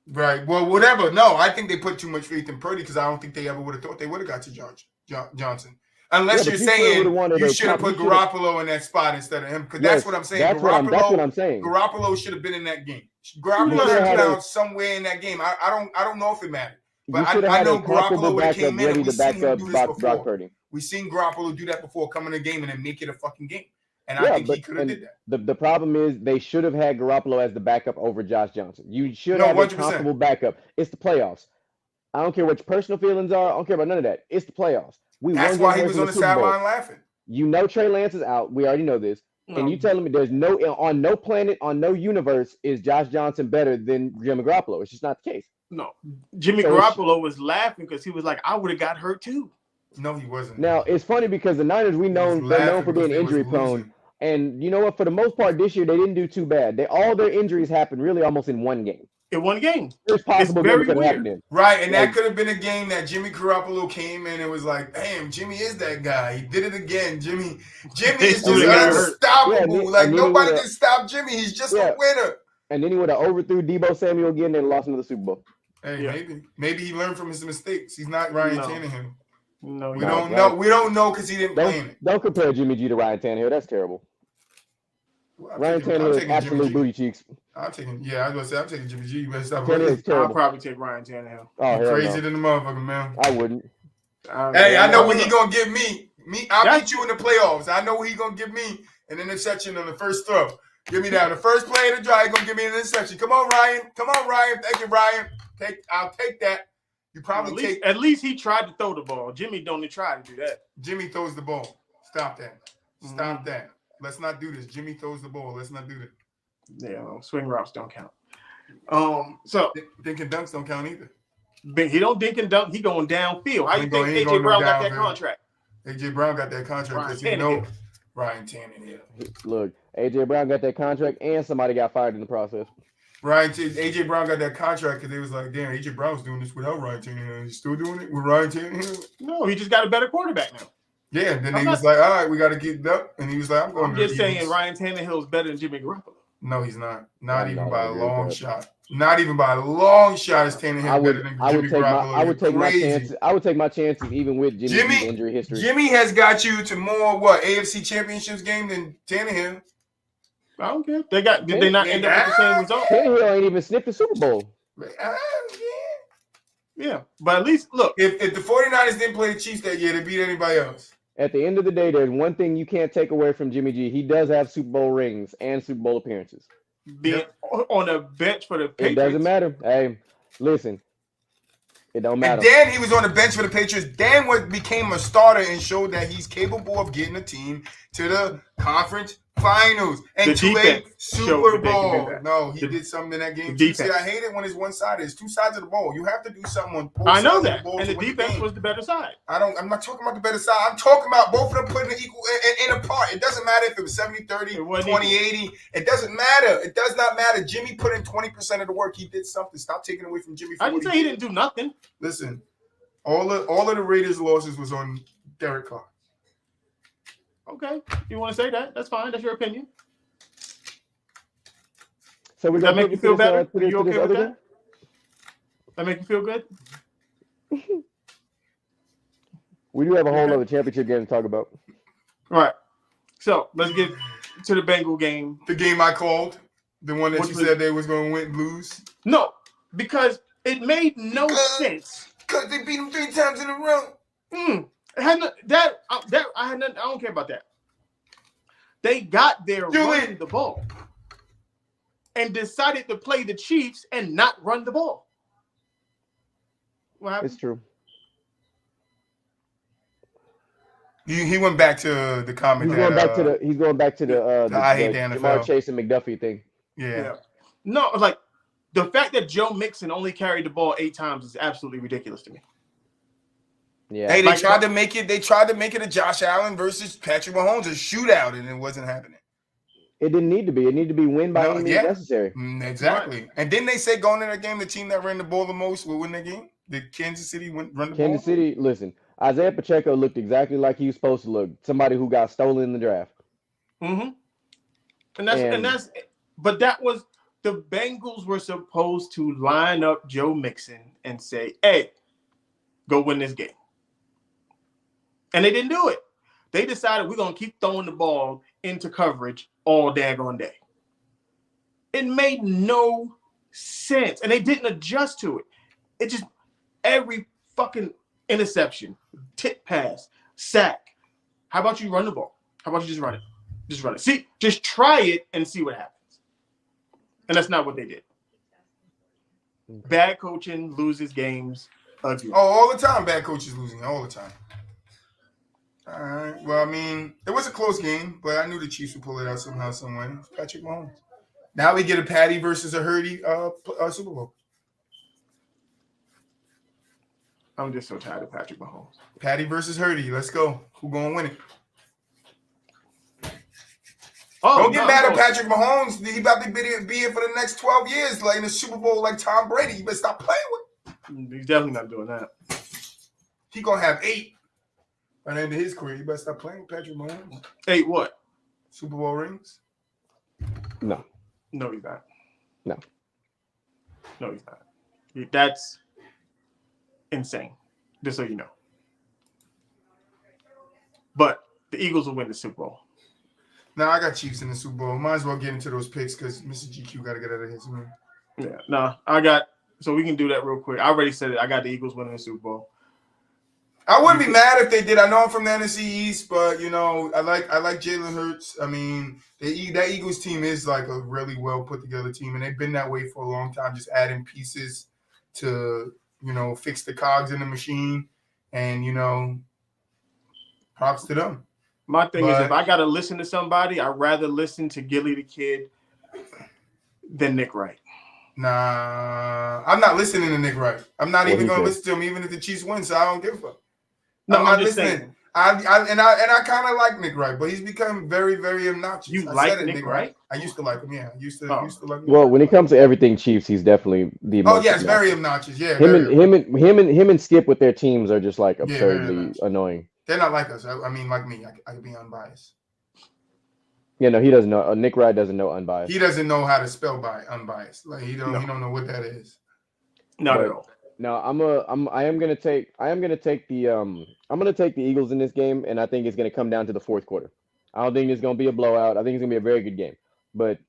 Right. Well, whatever. No, I think they put too much faith in Purdy because I don't think they ever would have thought they would have got to Johnson. Unless you're saying you should have put Garoppolo in that spot instead of him. Because that's what I'm saying. That's what I'm saying. Garoppolo should have been in that game. Garoppolo should have been out somewhere in that game. I don't know if it mattered. But I know Garoppolo would have came in and we've seen him do this before. We've seen Garoppolo do that before, come in a game and then make it a fucking game. And I think he could have did that. The problem is they should have had Garoppolo as the backup over Josh Johnson. You should have 100%. A comfortable backup. It's the playoffs. I don't care what your personal feelings are. I don't care about none of that. It's the playoffs. That's why he was on the sideline laughing. Trey Lance is out. We already know this. And you telling me there's no planet, on no universe is Josh Johnson better than Jimmy Garoppolo? It's just not the case. No. Jimmy Garoppolo was laughing because he was like, I would have got hurt too. No, he wasn't. Now, it's funny because the Niners, they're known for being injury prone. And you know what? For the most part this year, they didn't do too bad. All their injuries happened really almost in one game. In one game. It's possible very could weird. happen in. Right, and that could have been a game that Jimmy Garoppolo came in and was like, damn, Jimmy is that guy. He did it again. Jimmy is just unstoppable. Like, nobody can stop Jimmy. He's just a winner. And then he would have overthrew Deebo Samuel again and lost another Super Bowl. Hey, maybe he learned from his mistakes. He's not Ryan Tannehill. No, we don't know. We don't know because he didn't play in it. Don't compare Jimmy G to Ryan Tannehill. That's terrible. Ryan Tannehill is absolute booty cheeks. I'm taking Jimmy G. You better stop. I'll probably take Ryan Tannehill. Oh, crazy than the motherfucker, man. I wouldn't. Hey, I know what he gonna give me. I'll beat you in the playoffs. I know what he gonna give me an interception on the first throw. Give me that. The first play of the drive, he's gonna give me an interception. Come on, Ryan. Thank you, Ryan. I'll take that. You probably at least he tried to throw the ball. Jimmy don't try to do that. Jimmy throws the ball. Stop that. Stop that. Let's not do this. Jimmy throws the ball. Let's not do that. Yeah, swing routes don't count. So dink and dunks don't count either. He don't dink and dunk. He going downfield. How you think AJ Brown got that contract? AJ Brown got that contract because he know Ryan Tannehill. Look, AJ Brown got that contract and somebody got fired in the process. AJ Brown got that contract because they was like, damn, AJ Brown was doing this without Ryan Tannehill. He's still doing it with Ryan Tannehill? No, he just got a better quarterback now. Yeah, and then he was like, all right, we got to get it up. And he was like, I'm just saying Ryan Tannehill is better than Jimmy Garoppolo. No, he's not. Not even by a long shot. Not even by a long shot is Tannehill better than Jimmy Garoppolo. I would take my chances. I would take my chances even with Jimmy's injury history. Jimmy has got you to more AFC Championships game than Tannehill. I don't care. Did they not end up with the same result? Tannehill ain't even sniffed the Super Bowl. Yeah, but at least look. If the 49ers didn't play the Chiefs that year, they beat anybody else. At the end of the day, there's one thing you can't take away from Jimmy G. He does have Super Bowl rings and Super Bowl appearances. Being on a bench for the Patriots. It doesn't matter. Hey, listen. It don't matter. And then he was on the bench for the Patriots. Dan became a starter and showed that he's capable of getting a team to the conference finals and to a Super Bowl. No, he did something in that game. See, I hate it when it's one-sided. It's two sides of the ball. You have to do something on both sides. I know that. And the defense was the better side. I'm not talking about the better side. I'm talking about both of them putting it equal in a part. It doesn't matter if it was 70-30, 20-80. It doesn't matter. It does not matter. Jimmy put in 20% of the work. He did something. Stop taking away from Jimmy. I didn't say he didn't do nothing. Listen, all of the Raiders' losses was on Derek Carr. Okay, you want to say that? That's fine. That's your opinion. So does that make you feel better? Are you okay with that? That make you feel good? We do have a whole other championship game to talk about. All right. So let's get to the Bengal game. The game I called, the one that you said they was going to lose. No, because it made no sense. Because they beat them 3 times in a row. I don't care about that. They got there running the ball and decided to play the Chiefs and not run the ball. What happened? It's true. He went back to the comment. He's going back to the I hate the NFL. Jamar Chase and McDuffie thing. Yeah. No, like the fact that Joe Mixon only carried the ball 8 times is absolutely ridiculous to me. Yeah. Hey, they tried to make it a Josh Allen versus Patrick Mahomes, a shootout, and it wasn't happening. It didn't need to be. It needed to be win by any means necessary. Exactly. Right. And didn't they say going in that game, the team that ran the ball the most will win that game? Did Kansas City run the ball? Kansas City, listen, Isaiah Pacheco looked exactly like he was supposed to look. Somebody who got stolen in the draft. Mm-hmm. But that was the Bengals were supposed to line up Joe Mixon and say, hey, go win this game. And they didn't do it. They decided we're going to keep throwing the ball into coverage all daggone day. It made no sense. And they didn't adjust to it. It just, every fucking interception, tip pass, sack. How about you run the ball? How about you just run it? Just run it. See, just try it and see what happens. And that's not what they did. Bad coaching loses games again. Oh, all the time bad coaches losing. All the time. All right. Well, I mean, it was a close game, but I knew the Chiefs would pull it out somehow, some way. It's Patrick Mahomes. Now we get a Patty versus a Hurdy Super Bowl. I'm just so tired of Patrick Mahomes. Patty versus Hurdy. Let's go. Who gonna win it? Oh, Don't get mad at Patrick Mahomes. He about to be here for the next 12 years, like in the Super Bowl, like Tom Brady. You better stop playing with him. He's definitely not doing that. He gonna have 8 by the end of his career. You better stop playing with Patrick Mahomes. 8 what? Super Bowl rings? No. No, he's not. No. No, he's not. That's insane, just so you know. But the Eagles will win the Super Bowl. Now I got Chiefs in the Super Bowl. Might as well get into those picks because Mr. GQ got to get out of here soon. Yeah, no, I got. So we can do that real quick. I already said it. I got the Eagles winning the Super Bowl. I wouldn't be mad if they did. I know I'm from the NFC East, but you know, I like Jalen Hurts. I mean, that Eagles team is like a really well put together team, and they've been that way for a long time. Just adding pieces to fix the cogs in the machine, and props to them. My thing is, if I gotta listen to somebody, I'd rather listen to Gilly the Kid than Nick Wright. Nah, I'm not listening to Nick Wright. I'm not even going to listen to him, even if the Chiefs win. So I don't give a fuck. No, I'm not just listening. saying. I kind of like Nick Wright, but he's become very, very obnoxious. You like Nick Wright? I used to like him. Yeah, I used to like him. Well, when it comes to everything Chiefs, he's definitely the most. Oh yes, very obnoxious. Yeah, him and Skip with their teams are just like absurdly annoying. They're not like us. I mean, like me. I can be unbiased. Yeah, no, he doesn't know. Nick Wright doesn't know unbiased. He doesn't know how to spell unbiased. Like he don't know what that is. Not at all. No, I am gonna take the Eagles in this game, and I think it's gonna come down to the fourth quarter. I don't think it's gonna be a blowout. I think it's gonna be a very good game. But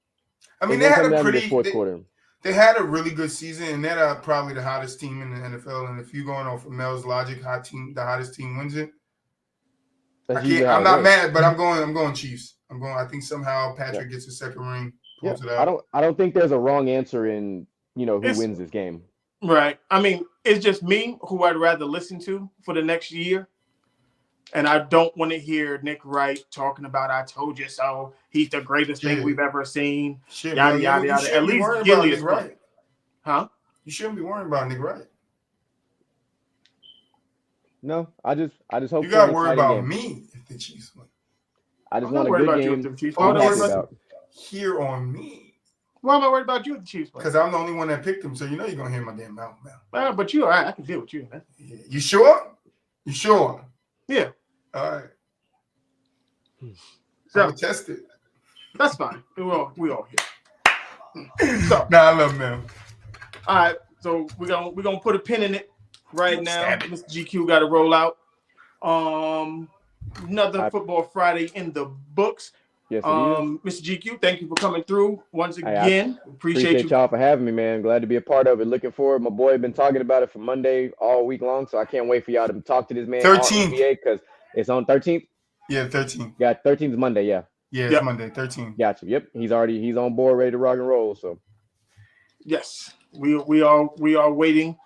I mean, they had a pretty fourth quarter. They had a really good season, and they're probably the hottest team in the NFL. And if you're going off of Mel's logic, the hottest team wins it. I'm not mad, but I'm going Chiefs. I think somehow Patrick gets a second ring. Pulls it out. I don't think there's a wrong answer in who wins this game. Right. I mean, it's just me who I'd rather listen to for the next year. And I don't want to hear Nick Wright talking about "I told you so." He's the greatest thing we've ever seen. Shit, yada yada yada. At least Gilly is right. Huh? You shouldn't be worrying about Nick Wright. No, I just hope you got to worry about me if the Chiefs win. I just want a good game. Here on me. Why am I worried about you with the Chiefs? Because I'm the only one that picked them, so you're gonna hear my damn mouth now. But you all right? I can deal with you, man. Yeah. You sure? You sure? Yeah. All right. So test it. That's fine. We all here. So I love them. All right. So we're gonna put a pin in it right now. Mr. GQ got to roll out. Another Football Friday in the books. Yes, Mr. GQ, thank you for coming through once again. Appreciate y'all for having me, man. Glad to be a part of it. Looking forward. My boy been talking about it for Monday all week long, so I can't wait for y'all to talk to this man. 13th, because it's on 13th. Yeah, 13th. Yeah, 13th is Monday. Yeah. Yeah, it's Monday. 13th. Gotcha. Yep. He's on board, ready to rock and roll. So. Yes, we are waiting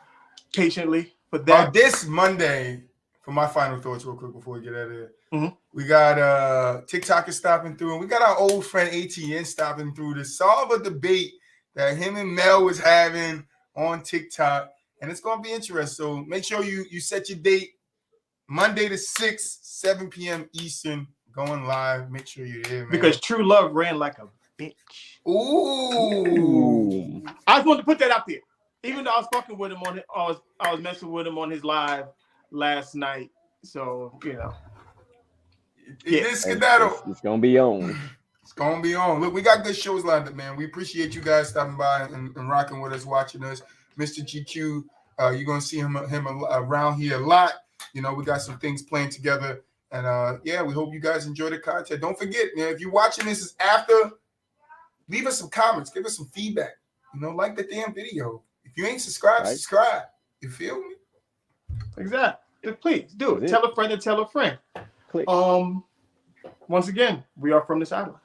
patiently for that. This Monday, for my final thoughts, real quick before we get out of here. Mm-hmm. We got TikTok is stopping through, and we got our old friend ATN stopping through to solve a debate that him and Mel was having on TikTok, and it's gonna be interesting. So make sure you set your date, Monday the 6th, 7 p.m. Eastern, going live. Make sure you're there, man. Because True Love ran like a bitch. Ooh. I just wanted to put that out there. Even though I was fucking with him I was messing with him on his live last night. So It's gonna be on. It's gonna be on. Look, we got good shows lined up, man. We appreciate you guys stopping by and rocking with us, watching us. Mr. GQ, you're gonna see him around here a lot. We got some things playing together, and we hope you guys enjoy the content. Don't forget, if you're watching this after, leave us some comments, give us some feedback. Like the damn video. If you ain't subscribed, subscribe. You feel me? Exactly. Please do it. Tell a friend to tell a friend. Click. Once again, we are from this island.